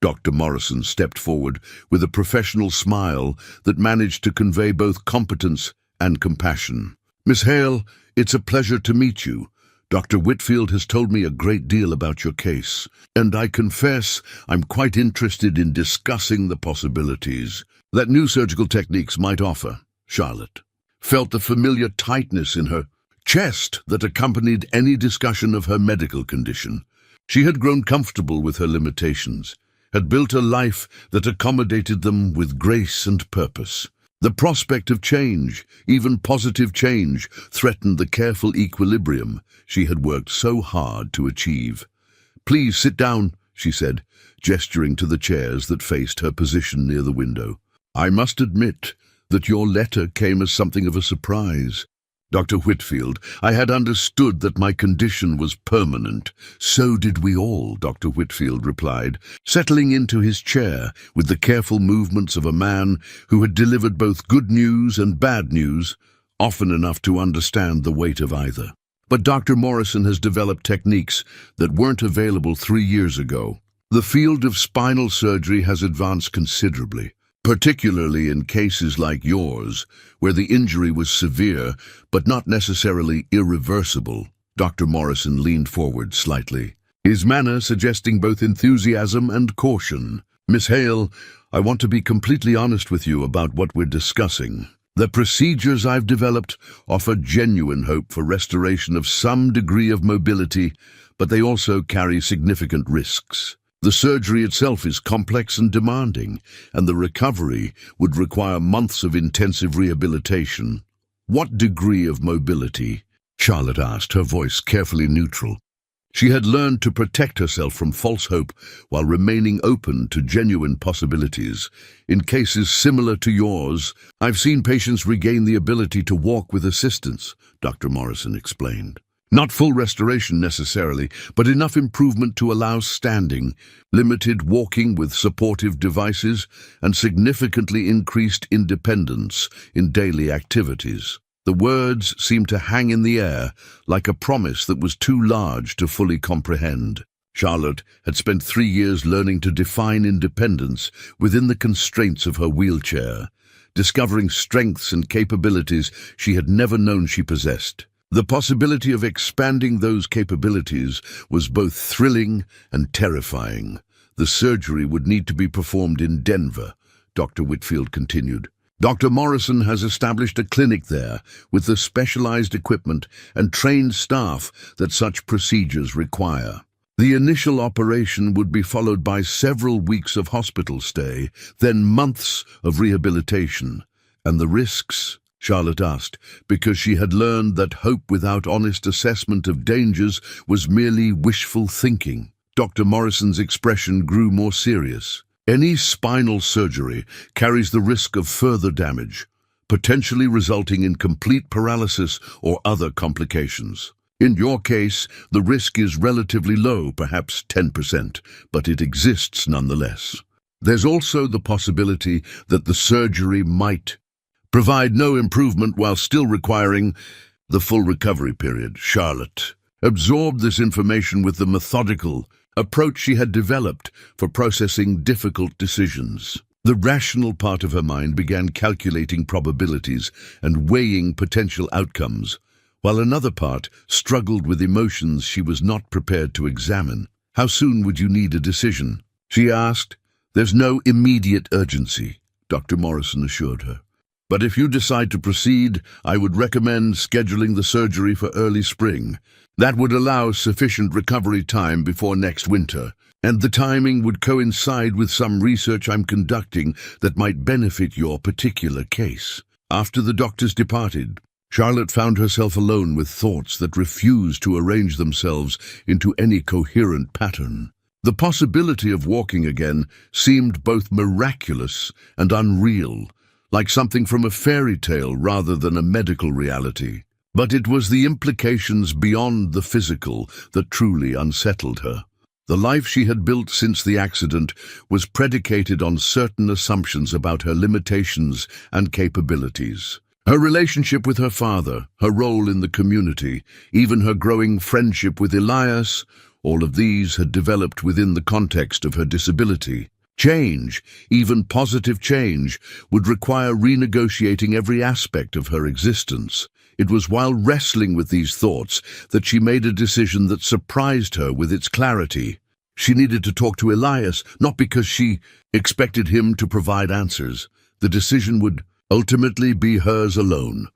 S1: Dr. Morrison stepped forward with a professional smile that managed to convey both competence and compassion. "Miss Hale, it's a pleasure to meet you. Dr. Whitfield has told me a great deal about your case, and I confess I'm quite interested in discussing the possibilities that new surgical techniques might offer." Charlotte felt the familiar tightness in her chest that accompanied any discussion of her medical condition. She had grown comfortable with her limitations, had built a life that accommodated them with grace and purpose. The prospect of change, even positive change, threatened the careful equilibrium she had worked so hard to achieve. "Please sit down," she said, gesturing to the chairs that faced her position near the window. "I must admit that your letter came as something of a surprise. Dr. Whitfield, I had understood that my condition was permanent. So did we all, Dr. Whitfield replied, settling into his chair with the careful movements of a man who had delivered both good news and bad news, often enough to understand the weight of either. But Dr. Morrison has developed techniques that weren't available 3 years ago. The field of spinal surgery has advanced considerably, particularly in cases like yours, where the injury was severe but not necessarily irreversible. Dr. Morrison leaned forward slightly, his manner suggesting both enthusiasm and caution. Miss Hale, I want to be completely honest with you about what we're discussing. The procedures I've developed offer genuine hope for restoration of some degree of mobility, but they also carry significant risks. The surgery itself is complex and demanding, and the recovery would require months of intensive rehabilitation. What degree of mobility? Charlotte asked, her voice carefully neutral. She had learned to protect herself from false hope while remaining open to genuine possibilities. In cases similar to yours, I've seen patients regain the ability to walk with assistance, Dr. Morrison explained. Not full restoration necessarily, but enough improvement to allow standing, limited walking with supportive devices, and significantly increased independence in daily activities. The words seemed to hang in the air, like a promise that was too large to fully comprehend. Charlotte had spent 3 years learning to define independence within the constraints of her wheelchair, discovering strengths and capabilities she had never known she possessed. The possibility of expanding those capabilities was both thrilling and terrifying. The surgery would need to be performed in Denver, Dr. Whitfield continued. Dr. Morrison has established a clinic there with the specialized equipment and trained staff that such procedures require. The initial operation would be followed by several weeks of hospital stay, then months of rehabilitation. And the risks? Charlotte asked, because she had learned that hope without honest assessment of dangers was merely wishful thinking. Dr. Morrison's expression grew more serious. Any spinal surgery carries the risk of further damage, potentially resulting in complete paralysis or other complications. In your case, the risk is relatively low, perhaps 10%, but it exists nonetheless. There's also the possibility that the surgery might provide no improvement while still requiring the full recovery period. Charlotte absorbed this information with the methodical approach she had developed for processing difficult decisions. The rational part of her mind began calculating probabilities and weighing potential outcomes, while another part struggled with emotions she was not prepared to examine. How soon would you need a decision? She asked. There's no immediate urgency, Dr. Morrison assured her. But if you decide to proceed, I would recommend scheduling the surgery for early spring. That would allow sufficient recovery time before next winter, and the timing would coincide with some research I'm conducting that might benefit your particular case. After the doctors departed, Charlotte found herself alone with thoughts that refused to arrange themselves into any coherent pattern. The possibility of walking again seemed both miraculous and unreal, like something from a fairy tale rather than a medical reality. But it was the implications beyond the physical that truly unsettled her. The life she had built since the accident was predicated on certain assumptions about her limitations and capabilities. Her relationship with her father, her role in the community, even her growing friendship with Elias, all of these had developed within the context of her disability. Change, even positive change, would require renegotiating every aspect of her existence. It was while wrestling with these thoughts that she made a decision that surprised her with its clarity. She needed to talk to Elias, not because she expected him to provide answers. The decision would ultimately be hers alone,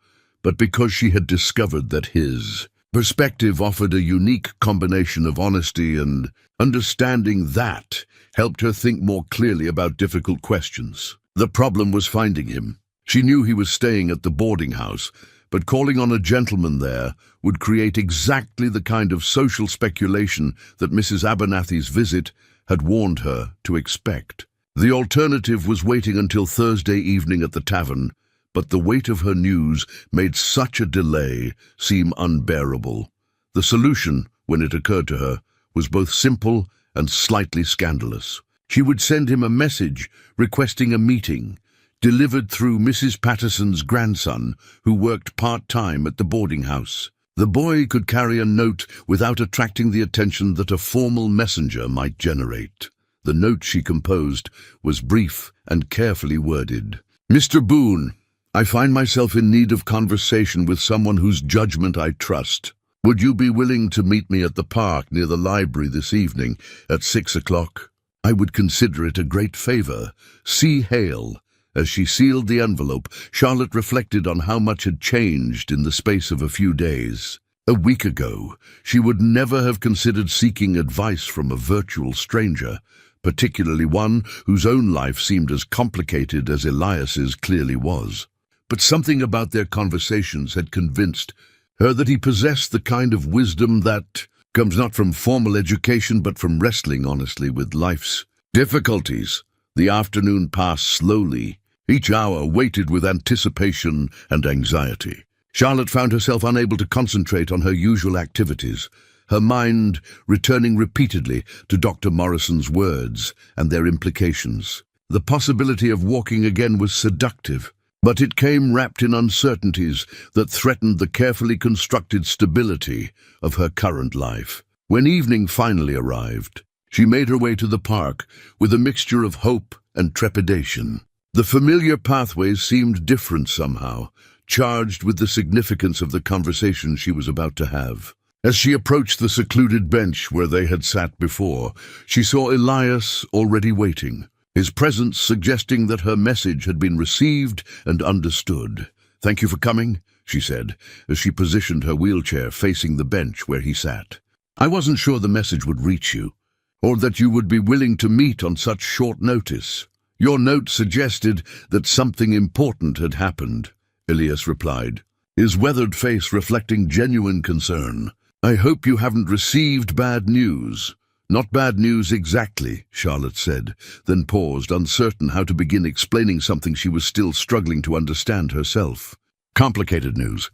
S1: but because she had discovered that his perspective offered a unique combination of honesty and understanding that helped her think more clearly about difficult questions. The problem was finding him. She knew he was staying at the boarding house, but calling on a gentleman there would create exactly the kind of social speculation that Mrs. Abernathy's visit had warned her to expect. The alternative was waiting until Thursday evening at the tavern, but the weight of her news made such a delay seem unbearable. The solution, when it occurred to her, was both simple and slightly scandalous. She would send him a message requesting a meeting, delivered through Mrs. Patterson's grandson, who worked part-time at the boarding house. The boy could carry a note without attracting the attention that a formal messenger might generate. The note she composed was brief and carefully worded. "Mr. Boone, I find myself in need of conversation with someone whose judgment I trust. Would you be willing to meet me at the park near the library this evening at 6 o'clock? I would consider it a great favor. C. Hale." As she sealed the envelope, Charlotte reflected on how much had changed in the space of a few days. A week ago, she would never have considered seeking advice from a virtual stranger, particularly one whose own life seemed as complicated as Elias's clearly was. But something about their conversations had convinced her that he possessed the kind of wisdom that comes not from formal education but from wrestling honestly with life's difficulties. The afternoon passed slowly, each hour weighted with anticipation and anxiety. Charlotte found herself unable to concentrate on her usual activities, her mind returning repeatedly to Dr. Morrison's words and their implications. The possibility of walking again was seductive, but it came wrapped in uncertainties that threatened the carefully constructed stability of her current life. When evening finally arrived, she made her way to the park with a mixture of hope and trepidation. The familiar pathways seemed different somehow, charged with the significance of the conversation she was about to have. As she approached the secluded bench where they had sat before, she saw Elias already waiting, his presence suggesting that her message had been received and understood. "Thank you for coming," she said, as she positioned her wheelchair facing the bench where he sat. "I wasn't sure the message would reach you, or that you would be willing to meet on such short notice." "Your note suggested that something important had happened," Elias replied, his weathered face reflecting genuine concern. "I hope you haven't received bad news." "Not bad news exactly," Charlotte said, then paused, uncertain how to begin explaining something she was still struggling to understand herself. "Complicated news.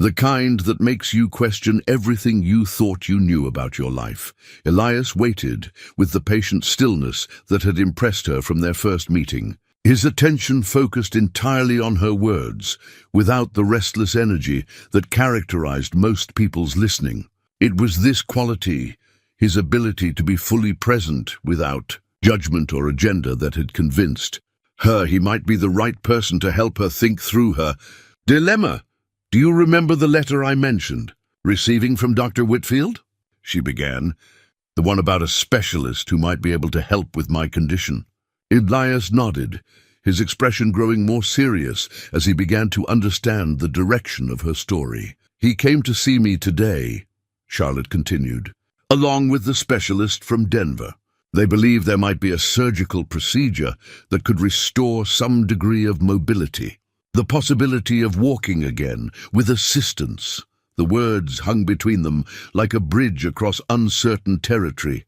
S1: The kind that makes you question everything you thought you knew about your life." Elias waited with the patient stillness that had impressed her from their first meeting. His attention focused entirely on her words, without the restless energy that characterized most people's listening. It was this quality, his ability to be fully present without judgment or agenda, that had convinced her he might be the right person to help her think through her dilemma. "Do you remember the letter I mentioned, receiving from Dr. Whitfield?" she began. "The one about a specialist who might be able to help with my condition." Elias nodded, his expression growing more serious as he began to understand the direction of her story. "He came to see me today," Charlotte continued, "along with the specialist from Denver. They believe there might be a surgical procedure that could restore some degree of mobility. The possibility of walking again, with assistance." The words hung between them like a bridge across uncertain territory,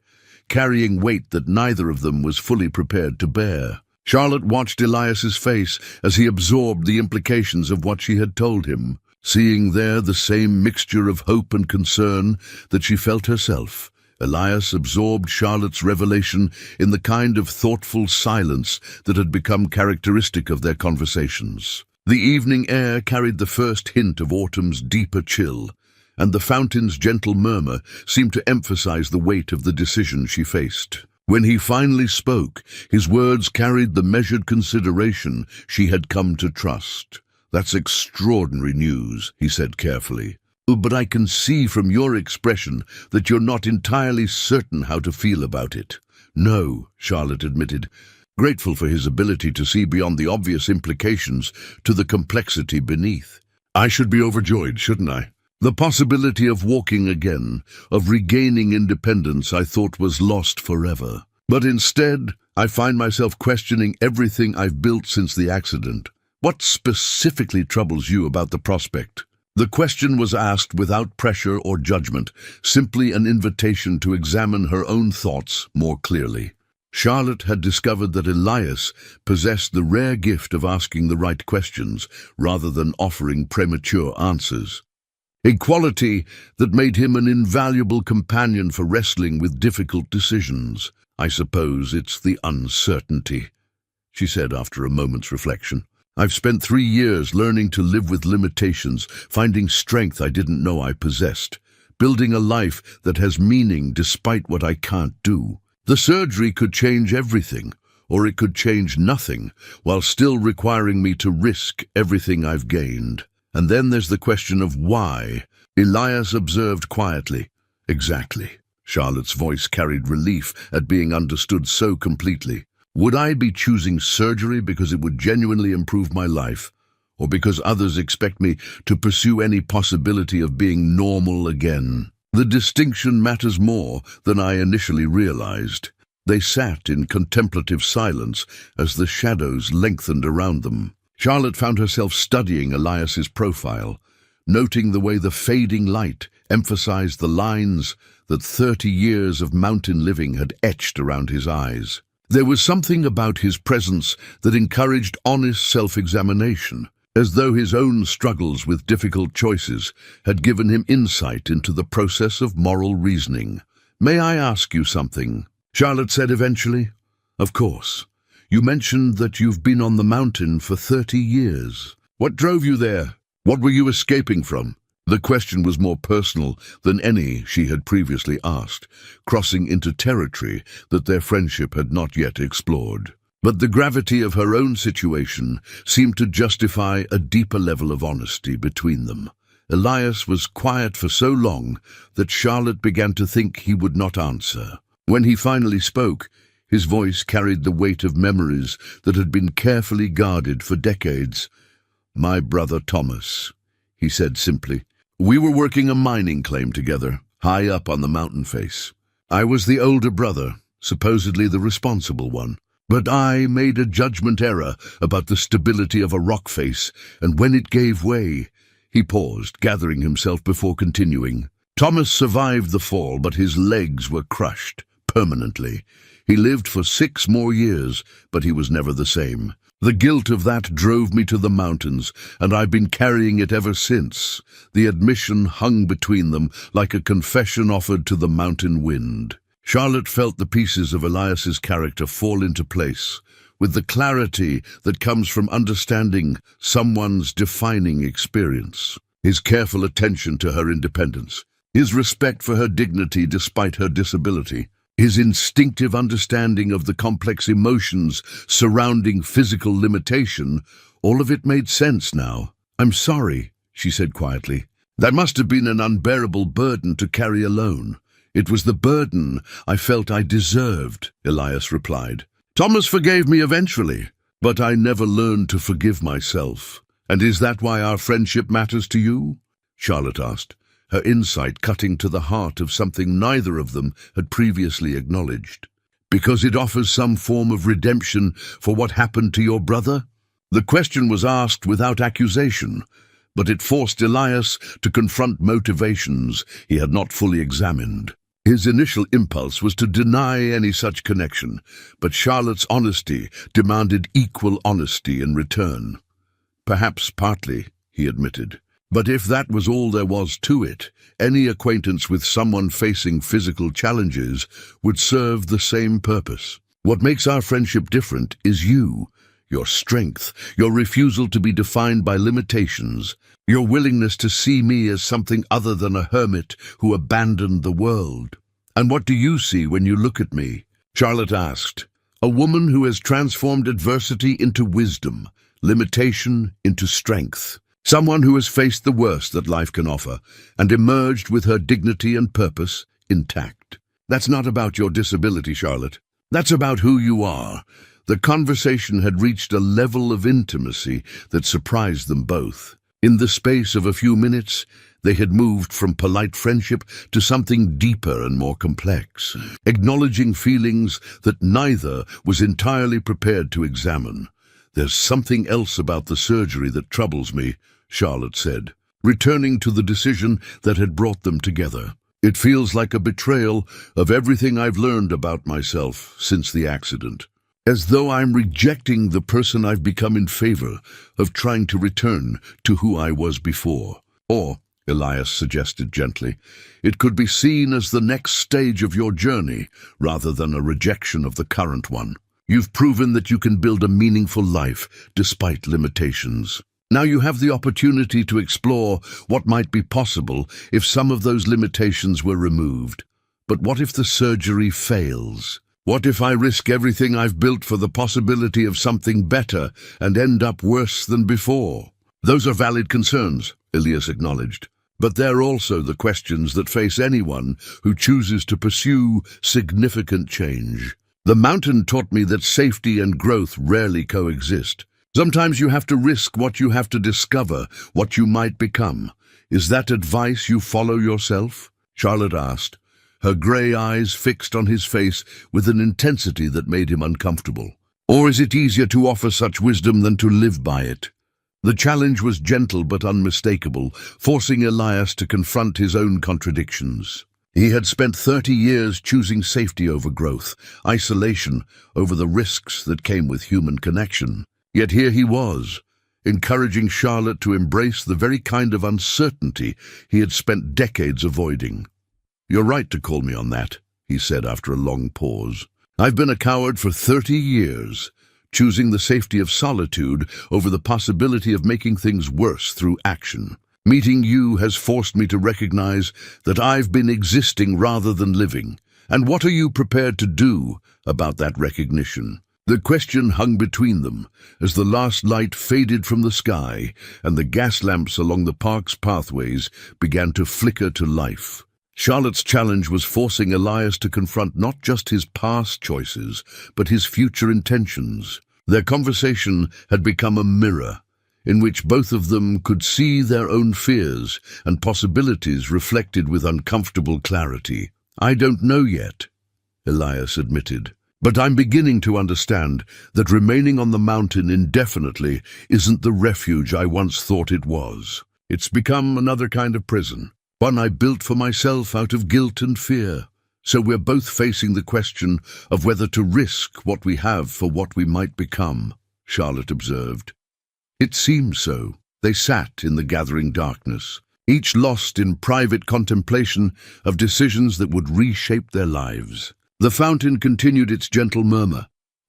S1: carrying weight that neither of them was fully prepared to bear. Charlotte watched Elias's face as he absorbed the implications of what she had told him, seeing there the same mixture of hope and concern that she felt herself. Elias absorbed Charlotte's revelation in the kind of thoughtful silence that had become characteristic of their conversations. The evening air carried the first hint of autumn's deeper chill, and the fountain's gentle murmur seemed to emphasize the weight of the decision she faced. When he finally spoke, his words carried the measured consideration she had come to trust. "That's extraordinary news," he said carefully. "But I can see from your expression that you're not entirely certain how to feel about it." "No," Charlotte admitted, grateful for his ability to see beyond the obvious implications to the complexity beneath. "I should be overjoyed, shouldn't I? The possibility of walking again, of regaining independence, I thought was lost forever. But instead, I find myself questioning everything I've built since the accident. What specifically troubles you about the prospect?" The question was asked without pressure or judgment, simply an invitation to examine her own thoughts more clearly. Charlotte had discovered that Elias possessed the rare gift of asking the right questions rather than offering premature answers. A quality that made him an invaluable companion for wrestling with difficult decisions. "I suppose it's the uncertainty," she said after a moment's reflection. "I've spent 3 years learning to live with limitations, finding strength I didn't know I possessed, building a life that has meaning despite what I can't do. The surgery could change everything, or it could change nothing, while still requiring me to risk everything I've gained. And then there's the question of why," Elias observed quietly. "Exactly." Charlotte's voice carried relief at being understood so completely. "Would I be choosing surgery because it would genuinely improve my life, or because others expect me to pursue any possibility of being normal again? The distinction matters more than I initially realized." They sat in contemplative silence as the shadows lengthened around them. Charlotte found herself studying Elias's profile, noting the way the fading light emphasized the lines that 30 years of mountain living had etched around his eyes. There was something about his presence that encouraged honest self-examination, as though his own struggles with difficult choices had given him insight into the process of moral reasoning. "May I ask you something?" Charlotte said eventually. "Of course. You mentioned that you've been on the mountain for 30 years. What drove you there? What were you escaping from?" The question was more personal than any she had previously asked, crossing into territory that their friendship had not yet explored. But the gravity of her own situation seemed to justify a deeper level of honesty between them. Elias was quiet for so long that Charlotte began to think he would not answer. When he finally spoke, his voice carried the weight of memories that had been carefully guarded for decades. "My brother Thomas," he said simply. "We were working a mining claim together, high up on the mountain face. I was the older brother, supposedly the responsible one. But I made a judgment error about the stability of a rock face, and when it gave way..." He paused, gathering himself before continuing. "Thomas survived the fall, but his legs were crushed, permanently. He lived for 6 more years, but he was never the same. The guilt of that drove me to the mountains, and I've been carrying it ever since." The admission hung between them like a confession offered to the mountain wind. Charlotte felt the pieces of Elias's character fall into place, with the clarity that comes from understanding someone's defining experience. His careful attention to her independence, his respect for her dignity despite her disability, his instinctive understanding of the complex emotions surrounding physical limitation, all of it made sense now. "I'm sorry," she said quietly. "That must have been an unbearable burden to carry alone." "It was the burden I felt I deserved," Elias replied. "Thomas forgave me eventually, but I never learned to forgive myself." "And is that why our friendship matters to you?" Charlotte asked, her insight cutting to the heart of something neither of them had previously acknowledged. "Because it offers some form of redemption for what happened to your brother?" The question was asked without accusation, but it forced Elias to confront motivations he had not fully examined. His initial impulse was to deny any such connection, but Charlotte's honesty demanded equal honesty in return. "Perhaps partly," he admitted. "But if that was all there was to it, any acquaintance with someone facing physical challenges would serve the same purpose. What makes our friendship different is you, your strength, your refusal to be defined by limitations, your willingness to see me as something other than a hermit who abandoned the world." "And what do you see when you look at me?" Charlotte asked. "A woman who has transformed adversity into wisdom, limitation into strength. Someone who has faced the worst that life can offer and emerged with her dignity and purpose intact." "That's not about your disability, Charlotte. That's about who you are." The conversation had reached a level of intimacy that surprised them both. In the space of a few minutes, they had moved from polite friendship to something deeper and more complex, acknowledging feelings that neither was entirely prepared to examine. "There's something else about the surgery that troubles me," Charlotte said, returning to the decision that had brought them together. It feels like a betrayal of everything I've learned about myself since the accident. As though I'm rejecting the person I've become in favor of trying to return to who I was before. Or, Elias suggested gently, it could be seen as the next stage of your journey rather than a rejection of the current one. You've proven that you can build a meaningful life despite limitations. Now you have the opportunity to explore what might be possible if some of those limitations were removed. But what if the surgery fails? What if I risk everything I've built for the possibility of something better and end up worse than before? Those are valid concerns, Elias acknowledged. But they're also the questions that face anyone who chooses to pursue significant change. The mountain taught me that safety and growth rarely coexist. Sometimes you have to risk what you have to discover what you might become. Is that advice you follow yourself? Charlotte asked, her grey eyes fixed on his face with an intensity that made him uncomfortable. Or is it easier to offer such wisdom than to live by it? The challenge was gentle but unmistakable, forcing Elias to confront his own contradictions. He had spent 30 years choosing safety over growth, isolation over the risks that came with human connection. Yet here he was, encouraging Charlotte to embrace the very kind of uncertainty he had spent decades avoiding. "You're right to call me on that," he said after a long pause. "I've been a coward for 30 years, choosing the safety of solitude over the possibility of making things worse through action. Meeting you has forced me to recognize that I've been existing rather than living. And what are you prepared to do about that recognition?" The question hung between them as the last light faded from the sky and the gas lamps along the park's pathways began to flicker to life. Charlotte's challenge was forcing Elias to confront not just his past choices, but his future intentions. Their conversation had become a mirror, in which both of them could see their own fears and possibilities reflected with uncomfortable clarity. "I don't know yet," Elias admitted. "But I'm beginning to understand that remaining on the mountain indefinitely isn't the refuge I once thought it was. It's become another kind of prison, one I built for myself out of guilt and fear. So we're both facing the question of whether to risk what we have for what we might become," Charlotte observed. "It seems so." They sat in the gathering darkness, each lost in private contemplation of decisions that would reshape their lives. The fountain continued its gentle murmur,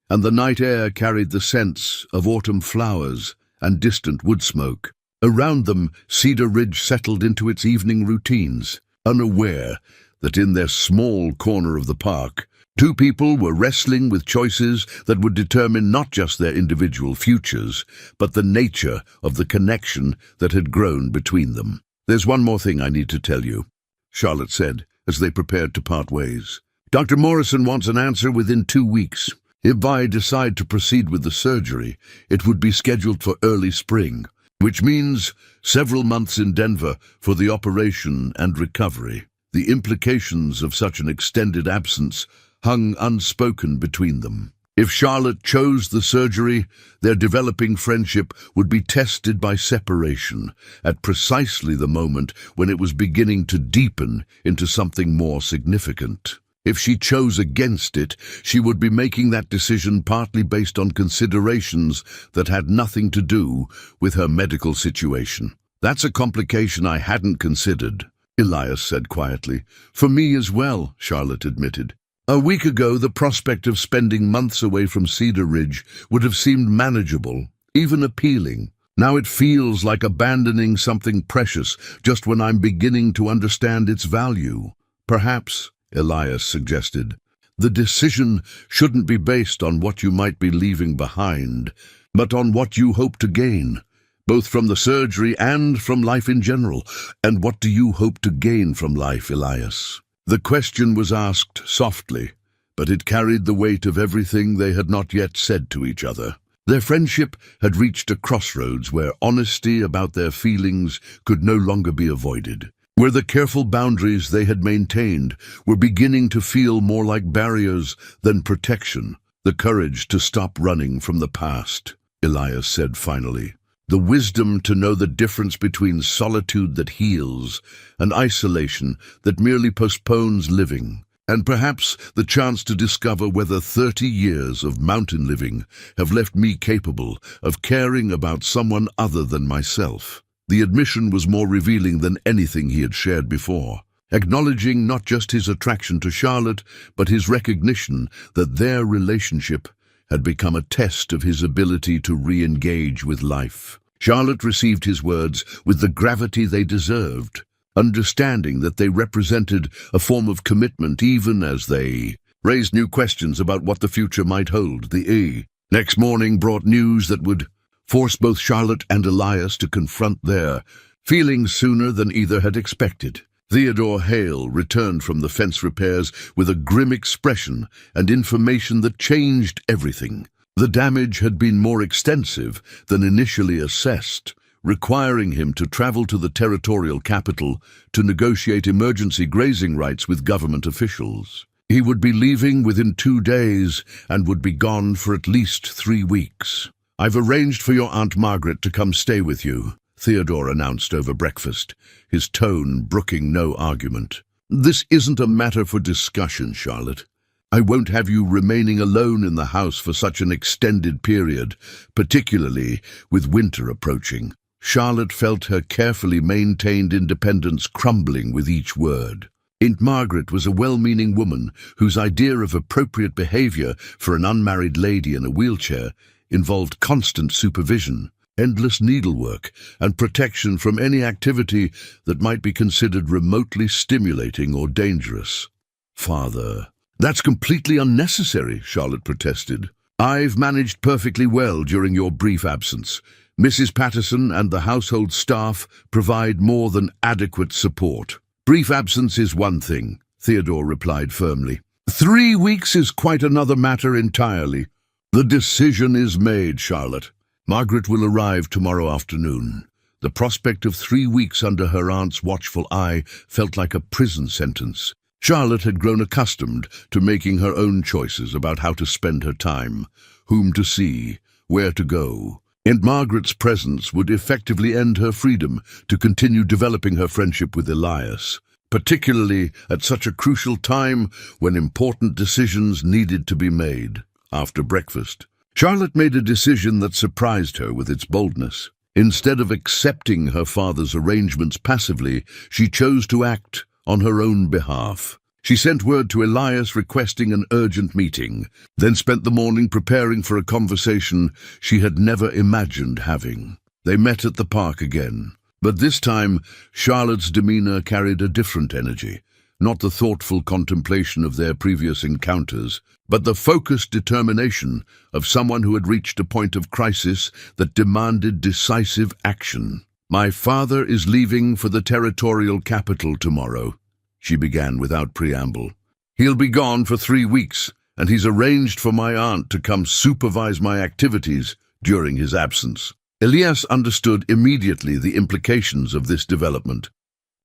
S1: and the night air carried the scents of autumn flowers and distant wood smoke. Around them, Cedar Ridge settled into its evening routines, unaware that in their small corner of the park, two people were wrestling with choices that would determine not just their individual futures, but the nature of the connection that had grown between them. "There's one more thing I need to tell you," Charlotte said as they prepared to part ways. "Dr. Morrison wants an answer within 2 weeks. If I decide to proceed with the surgery, it would be scheduled for early spring, which means several months in Denver for the operation and recovery. The implications of such an extended absence hung unspoken between them. If Charlotte chose the surgery, their developing friendship would be tested by separation at precisely the moment when it was beginning to deepen into something more significant. If she chose against it, she would be making that decision partly based on considerations that had nothing to do with her medical situation. "That's a complication I hadn't considered," Elias said quietly. "For me as well," Charlotte admitted. "A week ago, the prospect of spending months away from Cedar Ridge would have seemed manageable, even appealing. Now it feels like abandoning something precious just when I'm beginning to understand its value. Perhaps," Elias suggested, "the decision shouldn't be based on what you might be leaving behind, but on what you hope to gain, both from the surgery and from life in general. And what do you hope to gain from life, Elias?" The question was asked softly, but it carried the weight of everything they had not yet said to each other. Their friendship had reached a crossroads where honesty about their feelings could no longer be avoided, where the careful boundaries they had maintained were beginning to feel more like barriers than protection. "The courage to stop running from the past," Elias said finally. the wisdom to know the difference between solitude that heals and isolation that merely postpones living, and perhaps the chance to discover whether 30 years of mountain living have left me capable of caring about someone other than myself. The admission was more revealing than anything he had shared before, acknowledging not just his attraction to Charlotte, but his recognition that their relationship had become a test of his ability to re-engage with life. Charlotte received his words with the gravity they deserved, understanding that they represented a form of commitment even as they raised new questions about what the future might hold. The next morning brought news that would force both Charlotte and Elias to confront their feelings sooner than either had expected. Theodore Hale returned from the fence repairs with a grim expression and information that changed everything. The damage had been more extensive than initially assessed, requiring him to travel to the territorial capital to negotiate emergency grazing rights with government officials. He would be leaving within 2 days and would be gone for at least 3 weeks. "I've arranged for your Aunt Margaret to come stay with you," Theodore announced over breakfast, his tone brooking no argument. "This isn't a matter for discussion, Charlotte. I won't have you remaining alone in the house for such an extended period, particularly with winter approaching." Charlotte felt her carefully maintained independence crumbling with each word. Aunt Margaret was a well-meaning woman whose idea of appropriate behavior for an unmarried lady in a wheelchair involved constant supervision, endless needlework, and protection from any activity that might be considered remotely stimulating or dangerous. "Father, that's completely unnecessary," Charlotte protested. "I've managed perfectly well during your brief absence. Mrs. Patterson and the household staff provide more than adequate support." "Brief absence is one thing," Theodore replied firmly. 3 weeks is quite another matter entirely. The decision is made, Charlotte. Margaret will arrive tomorrow afternoon. The prospect of 3 weeks under her aunt's watchful eye felt like a prison sentence. Charlotte had grown accustomed to making her own choices about how to spend her time, whom to see, where to go. And Margaret's presence would effectively end her freedom to continue developing her friendship with Elias, particularly at such a crucial time when important decisions needed to be made. After breakfast, Charlotte made a decision that surprised her with its boldness. Instead of accepting her father's arrangements passively, she chose to act on her own behalf. She sent word to Elias requesting an urgent meeting, then spent the morning preparing for a conversation she had never imagined having. They met at the park again, but this time Charlotte's demeanor carried a different energy, not the thoughtful contemplation of their previous encounters, but the focused determination of someone who had reached a point of crisis that demanded decisive action. "My father is leaving for the territorial capital tomorrow," she began without preamble. "He'll be gone for 3 weeks, and he's arranged for my aunt to come supervise my activities during his absence." Elias understood immediately the implications of this development.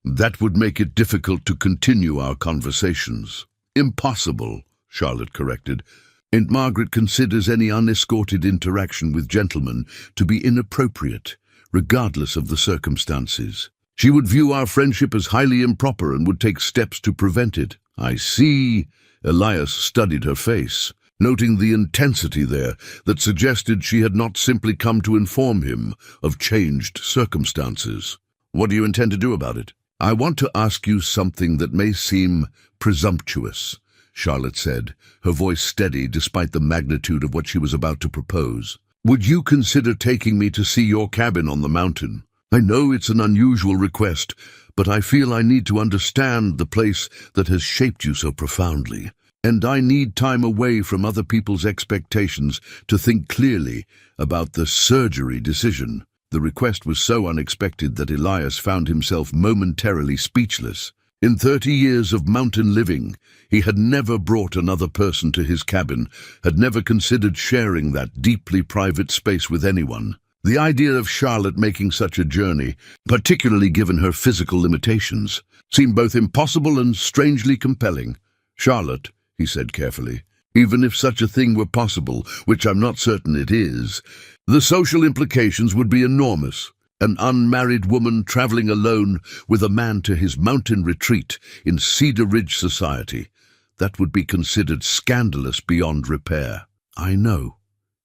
S1: "That would make it difficult to continue our conversations." "Impossible," Charlotte corrected. "Aunt Margaret considers any unescorted interaction with gentlemen to be inappropriate, regardless of the circumstances. She would view our friendship as highly improper and would take steps to prevent it." "I see." Elias studied her face, noting the intensity there that suggested she had not simply come to inform him of changed circumstances. "What do you intend to do about it?" "I want to ask you something that may seem presumptuous," Charlotte said, her voice steady despite the magnitude of what she was about to propose. "Would you consider taking me to see your cabin on the mountain? I know it's an unusual request, but I feel I need to understand the place that has shaped you so profoundly. And I need time away from other people's expectations to think clearly about the surgery decision." The request was so unexpected that Elias found himself momentarily speechless. In 30 years of mountain living, he had never brought another person to his cabin, had never considered sharing that deeply private space with anyone. The idea of Charlotte making such a journey, particularly given her physical limitations, seemed both impossible and strangely compelling. "Charlotte," he said carefully, Even if such a thing were possible, which I'm not certain it is, the social implications would be enormous. An unmarried woman traveling alone with a man to his mountain retreat in Cedar Ridge society. That would be considered scandalous beyond repair. I know,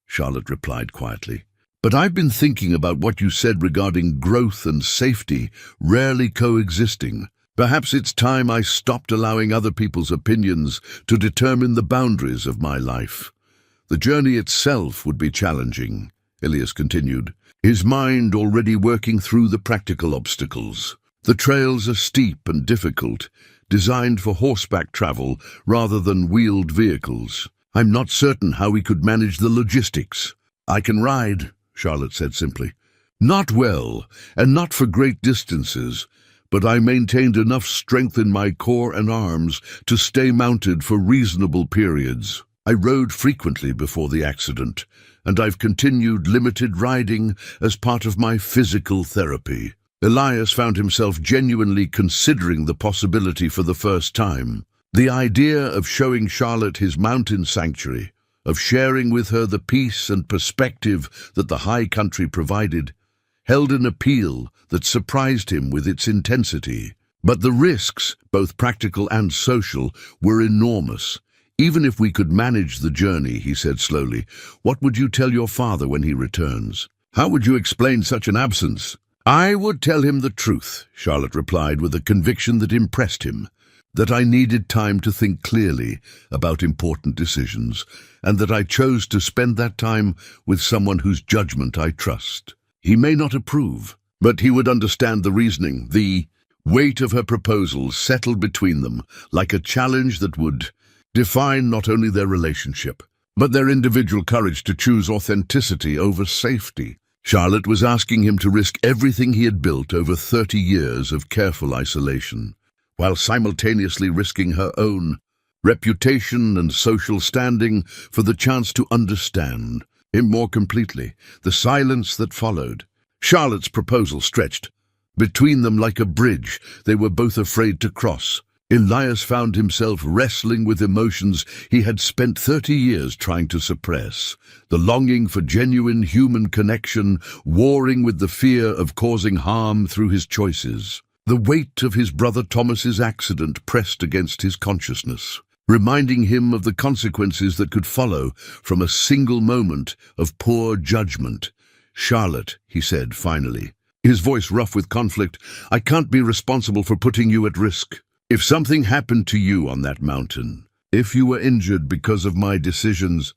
S1: Charlotte replied quietly. But I've been thinking about what you said regarding growth and safety rarely coexisting. Perhaps it's time I stopped allowing other people's opinions to determine the boundaries of my life. The journey itself would be challenging, Ilias continued, his mind already working through the practical obstacles. The trails are steep and difficult, designed for horseback travel rather than wheeled vehicles. I'm not certain how we could manage the logistics. I can ride, Charlotte said simply. Not well, and not for great distances, but I maintained enough strength in my core and arms to stay mounted for reasonable periods. I rode frequently before the accident, and I've continued limited riding as part of my physical therapy. Ilias found himself genuinely considering the possibility for the first time. The idea of showing Charlotte his mountain sanctuary, of sharing with her the peace and perspective that the high country provided, held an appeal that surprised him with its intensity. But the risks, both practical and social, were enormous. Even if we could manage the journey, he said slowly, what would you tell your father when he returns? How would you explain such an absence? I would tell him the truth, Charlotte replied with a conviction that impressed him, that I needed time to think clearly about important decisions, and that I chose to spend that time with someone whose judgment I trust. He may not approve, but he would understand the reasoning. The weight of her proposals settled between them like a challenge that would define not only their relationship, but their individual courage to choose authenticity over safety. Charlotte was asking him to risk everything he had built over 30 years of careful isolation, while simultaneously risking her own reputation and social standing for the chance to understand him more completely. The silence that followed. Charlotte's proposal stretched between them like a bridge they were both afraid to cross. Ilias found himself wrestling with emotions he had spent 30 years trying to suppress. The longing for genuine human connection, warring with the fear of causing harm through his choices. The weight of his brother Thomas's accident pressed against his consciousness, reminding him of the consequences that could follow from a single moment of poor judgment. Charlotte, he said finally, his voice rough with conflict, I can't be responsible for putting you at risk. If something happened to you on that mountain, if you were injured because of my decisions,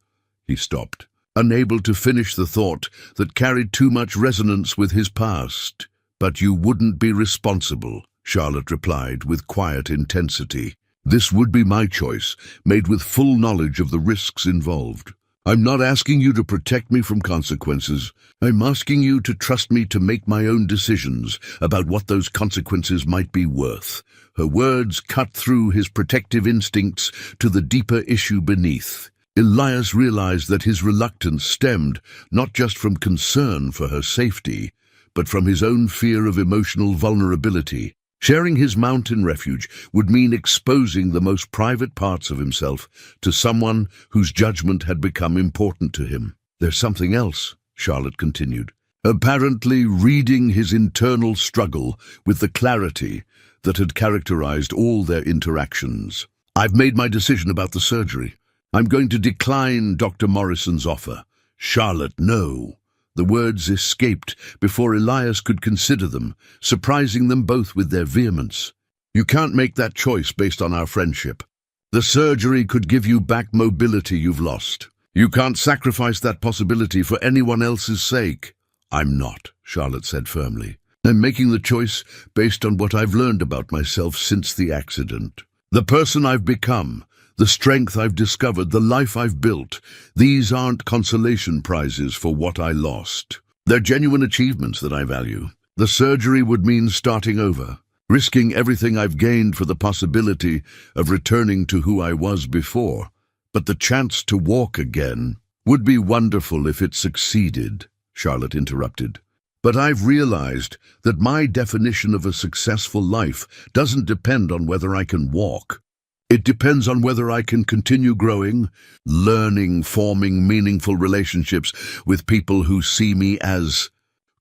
S1: he stopped, unable to finish the thought that carried too much resonance with his past. But you wouldn't be responsible, Charlotte replied with quiet intensity. This would be my choice, made with full knowledge of the risks involved. I'm not asking you to protect me from consequences. I'm asking you to trust me to make my own decisions about what those consequences might be worth. Her words cut through his protective instincts to the deeper issue beneath. Ilias realized that his reluctance stemmed not just from concern for her safety, but from his own fear of emotional vulnerability. Sharing his mountain refuge would mean exposing the most private parts of himself to someone whose judgment had become important to him. There's something else, Charlotte continued, apparently reading his internal struggle with the clarity that had characterized all their interactions. I've made my decision about the surgery. I'm going to decline Dr. Morrison's offer. Charlotte, no. The words escaped before Ilias could consider them, surprising them both with their vehemence. You can't make that choice based on our friendship. The surgery could give you back mobility you've lost. You can't sacrifice that possibility for anyone else's sake. I'm not, Charlotte said firmly. I'm making the choice based on what I've learned about myself since the accident. The person I've become, the strength I've discovered, the life I've built. These aren't consolation prizes for what I lost. They're genuine achievements that I value. The surgery would mean starting over, risking everything I've gained for the possibility of returning to who I was before. But the chance to walk again would be wonderful if it succeeded, Charlotte interrupted. But I've realized that my definition of a successful life doesn't depend on whether I can walk. It depends on whether I can continue growing, learning, forming meaningful relationships with people who see me as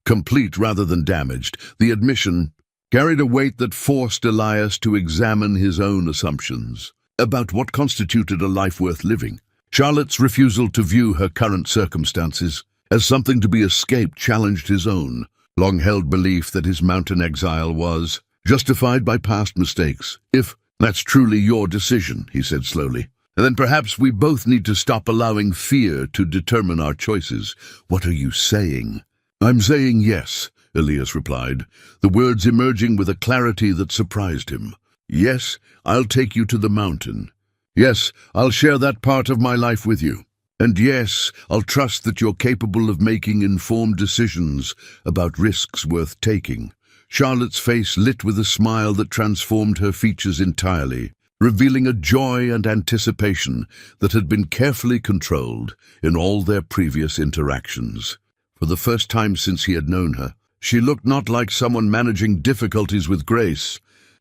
S1: complete rather than damaged. The admission carried a weight that forced Elias to examine his own assumptions about what constituted a life worth living. Charlotte's refusal to view her current circumstances as something to be escaped challenged his own long-held belief that his mountain exile was justified by past mistakes. "If that's truly your decision," he said slowly, "then perhaps we both need to stop allowing fear to determine our choices." "What are you saying?" "I'm saying yes," Elias replied, the words emerging with a clarity that surprised him. "Yes, I'll take you to the mountain. Yes, I'll share that part of my life with you. And yes, I'll trust that you're capable of making informed decisions about risks worth taking." Charlotte's face lit with a smile that transformed her features entirely, revealing a joy and anticipation that had been carefully controlled in all their previous interactions. For the first time since he had known her, she looked not like someone managing difficulties with grace,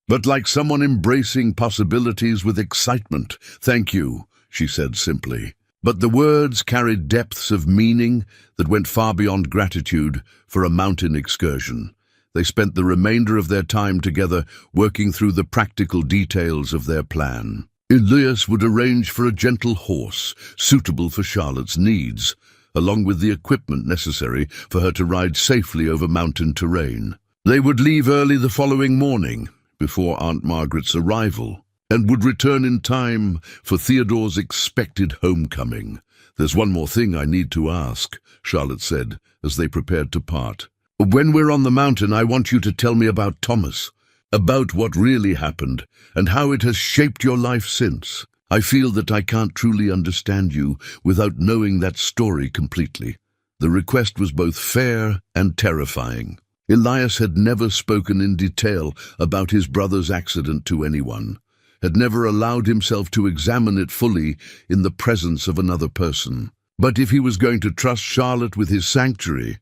S1: but like someone embracing possibilities with excitement. "Thank you," she said simply. But the words carried depths of meaning that went far beyond gratitude for a mountain excursion. They spent the remainder of their time together working through the practical details of their plan. Elias would arrange for a gentle horse suitable for Charlotte's needs, along with the equipment necessary for her to ride safely over mountain terrain. They would leave early the following morning, before Aunt Margaret's arrival, and would return in time for Theodore's expected homecoming. "There's one more thing I need to ask," Charlotte said, as they prepared to part. "When we're on the mountain, I want you to tell me about Thomas, about what really happened, and how it has shaped your life since. I feel that I can't truly understand you without knowing that story completely." The request was both fair and terrifying. Elias had never spoken in detail about his brother's accident to anyone, had never allowed himself to examine it fully in the presence of another person. But if he was going to trust Charlotte with his sanctuary,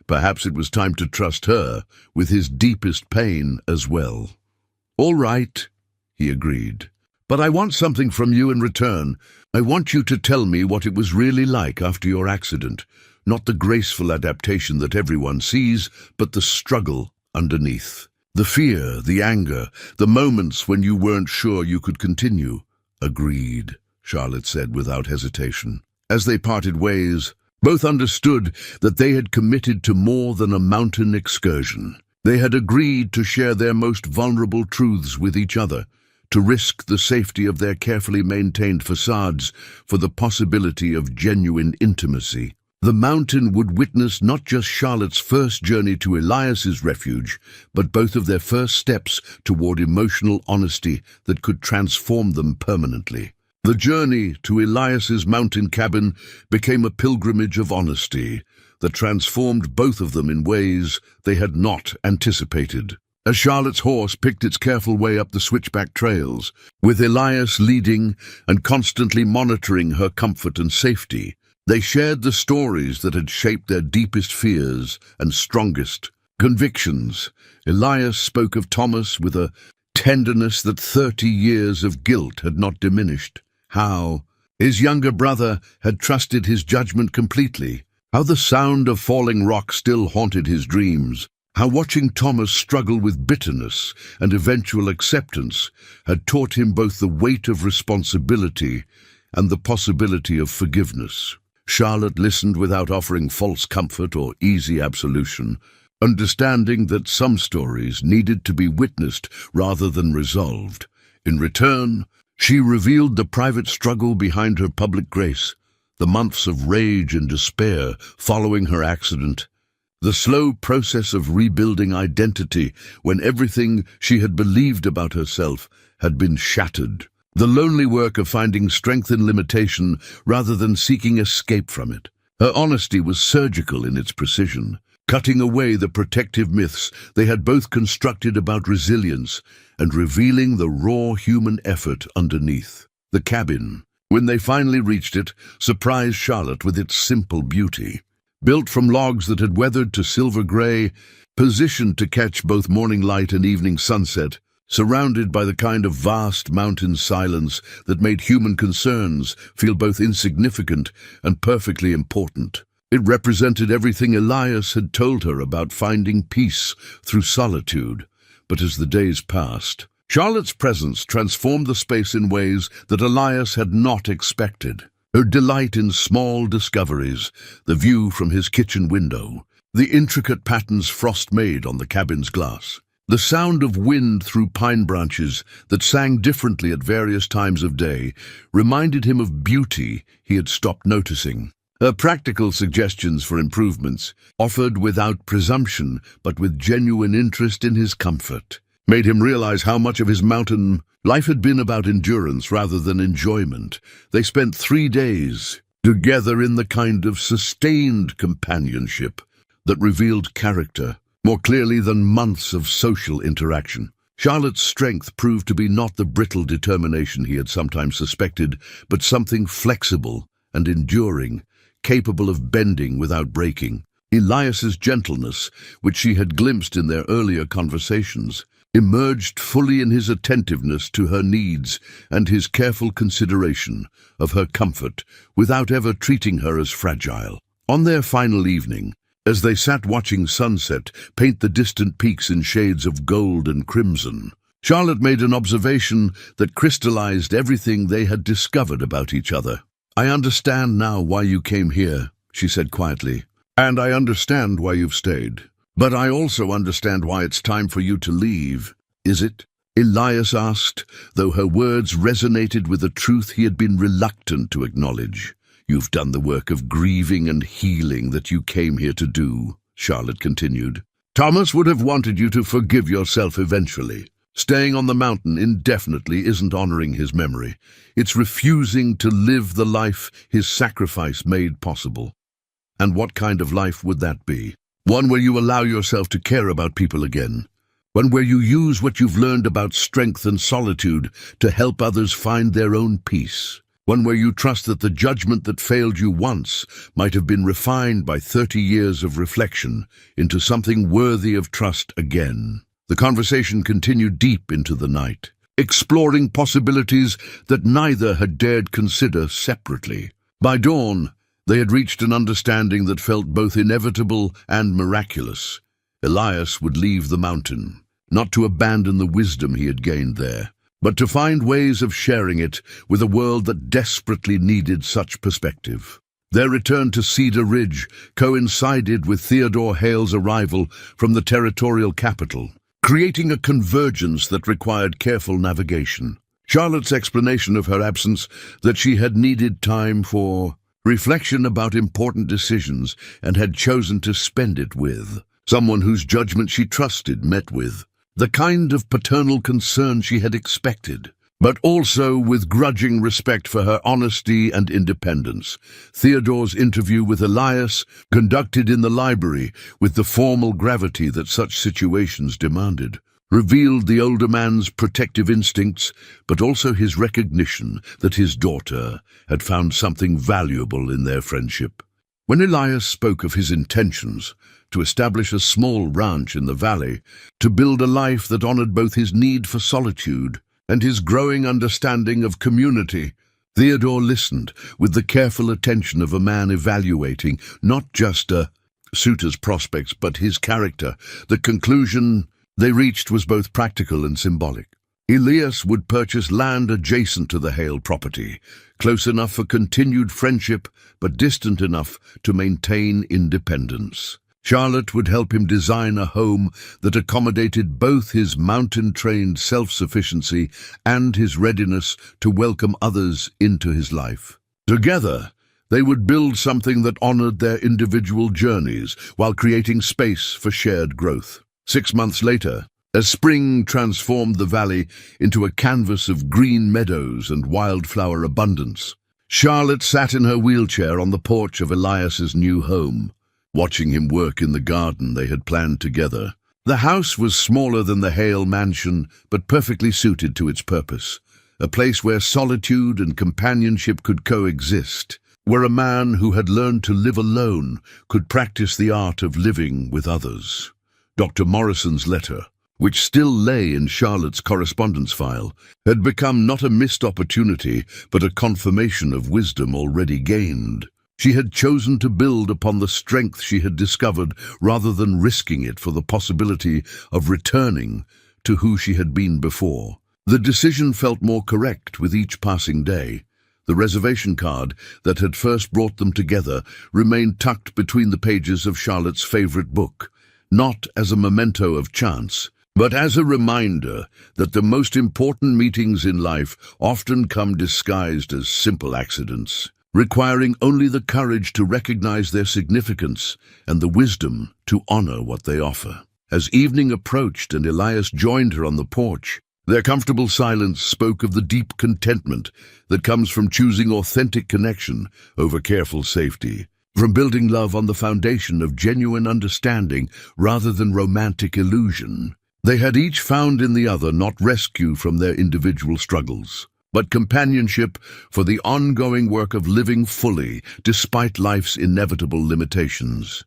S1: perhaps it was time to trust her with his deepest pain as well. "All right," he agreed. "But I want something from you in return. I want you to tell me what it was really like after your accident. Not the graceful adaptation that everyone sees, but the struggle underneath. The fear, the anger, the moments when you weren't sure you could continue." "Agreed," Charlotte said without hesitation. As they parted ways, both understood that they had committed to more than a mountain excursion. They had agreed to share their most vulnerable truths with each other, to risk the safety of their carefully maintained facades for the possibility of genuine intimacy. The mountain would witness not just Charlotte's first journey to Elias's refuge, but both of their first steps toward emotional honesty that could transform them permanently. The journey to Elias's mountain cabin became a pilgrimage of honesty that transformed both of them in ways they had not anticipated. As Charlotte's horse picked its careful way up the switchback trails, with Elias leading and constantly monitoring her comfort and safety, they shared the stories that had shaped their deepest fears and strongest convictions. Elias spoke of Thomas with a tenderness that 30 years of guilt had not diminished. How his younger brother had trusted his judgment completely. How the sound of falling rock still haunted his dreams. How watching Thomas struggle with bitterness and eventual acceptance had taught him both the weight of responsibility and the possibility of forgiveness. Charlotte listened without offering false comfort or easy absolution, understanding that some stories needed to be witnessed rather than resolved. In return, she revealed the private struggle behind her public grace, the months of rage and despair following her accident, the slow process of rebuilding identity when everything she had believed about herself had been shattered, the lonely work of finding strength in limitation rather than seeking escape from it. Her honesty was surgical in its precision, cutting away the protective myths they had both constructed about resilience and revealing the raw human effort underneath. The cabin, when they finally reached it, surprised Charlotte with its simple beauty. Built from logs that had weathered to silver gray, positioned to catch both morning light and evening sunset, surrounded by the kind of vast mountain silence that made human concerns feel both insignificant and perfectly important. It represented everything Elias had told her about finding peace through solitude. But as the days passed, Charlotte's presence transformed the space in ways that Elias had not expected. Her delight in small discoveries, the view from his kitchen window, the intricate patterns Frost made on the cabin's glass, the sound of wind through pine branches that sang differently at various times of day, reminded him of beauty he had stopped noticing. Her practical suggestions for improvements, offered without presumption but with genuine interest in his comfort, made him realize how much of his mountain life had been about endurance rather than enjoyment. They spent 3 days together in the kind of sustained companionship that revealed character more clearly than months of social interaction. Charlotte's strength proved to be not the brittle determination he had sometimes suspected, but something flexible and enduring, capable of bending without breaking. Elias's gentleness, which she had glimpsed in their earlier conversations, emerged fully in his attentiveness to her needs and his careful consideration of her comfort without ever treating her as fragile. On their final evening, as they sat watching sunset paint the distant peaks in shades of gold and crimson, Charlotte made an observation that crystallized everything they had discovered about each other. "I understand now why you came here," she said quietly, "and I understand why you've stayed. But I also understand why it's time for you to leave." "Is it?" Elias asked, though her words resonated with a truth he had been reluctant to acknowledge. "You've done the work of grieving and healing that you came here to do," Charlotte continued. "Thomas would have wanted you to forgive yourself eventually. Staying on the mountain indefinitely isn't honoring his memory. It's refusing to live the life his sacrifice made possible." "And what kind of life would that be?" "One where you allow yourself to care about people again. One where you use what you've learned about strength and solitude to help others find their own peace. One where you trust that the judgment that failed you once might have been refined by 30 years of reflection into something worthy of trust again." The conversation continued deep into the night, exploring possibilities that neither had dared consider separately. By dawn, they had reached an understanding that felt both inevitable and miraculous. Elias would leave the mountain, not to abandon the wisdom he had gained there, but to find ways of sharing it with a world that desperately needed such perspective. Their return to Cedar Ridge coincided with Theodore Hale's arrival from the territorial capital, creating a convergence that required careful navigation. Charlotte's explanation of her absence, that she had needed time for reflection about important decisions and had chosen to spend it with someone whose judgment she trusted, met with the kind of paternal concern she had expected, but also with grudging respect for her honesty and independence. Theodore's interview with Elias, conducted in the library with the formal gravity that such situations demanded, revealed the older man's protective instincts, but also his recognition that his daughter had found something valuable in their friendship. When Elias spoke of his intentions to establish a small ranch in the valley, to build a life that honored both his need for solitude and his growing understanding of community, Theodore listened with the careful attention of a man evaluating not just a suitor's prospects, but his character. The conclusion they reached was both practical and symbolic. Elias would purchase land adjacent to the Hale property, close enough for continued friendship, but distant enough to maintain independence. Charlotte would help him design a home that accommodated both his mountain-trained self-sufficiency and his readiness to welcome others into his life. Together, they would build something that honored their individual journeys while creating space for shared growth. 6 months later, as spring transformed the valley into a canvas of green meadows and wildflower abundance, Charlotte sat in her wheelchair on the porch of Elias's new home, watching him work in the garden they had planned together. The house was smaller than the Hale mansion, but perfectly suited to its purpose, a place where solitude and companionship could coexist, where a man who had learned to live alone could practice the art of living with others. Dr. Morrison's letter, which still lay in Charlotte's correspondence file, had become not a missed opportunity, but a confirmation of wisdom already gained. She had chosen to build upon the strength she had discovered rather than risking it for the possibility of returning to who she had been before. The decision felt more correct with each passing day. The reservation card that had first brought them together remained tucked between the pages of Charlotte's favorite book, not as a memento of chance, but as a reminder that the most important meetings in life often come disguised as simple accidents, requiring only the courage to recognize their significance and the wisdom to honor what they offer. As evening approached and Elias joined her on the porch, their comfortable silence spoke of the deep contentment that comes from choosing authentic connection over careful safety, from building love on the foundation of genuine understanding rather than romantic illusion. They had each found in the other not rescue from their individual struggles, but companionship for the ongoing work of living fully despite life's inevitable limitations.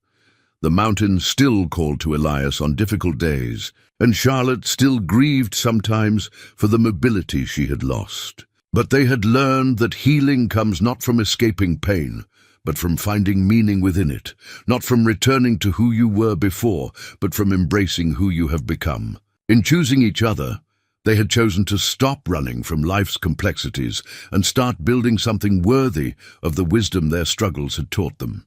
S1: The mountain still called to Elias on difficult days, and Charlotte still grieved sometimes for the mobility she had lost. But they had learned that healing comes not from escaping pain, but from finding meaning within it, not from returning to who you were before, but from embracing who you have become. In choosing each other, they had chosen to stop running from life's complexities and start building something worthy of the wisdom their struggles had taught them.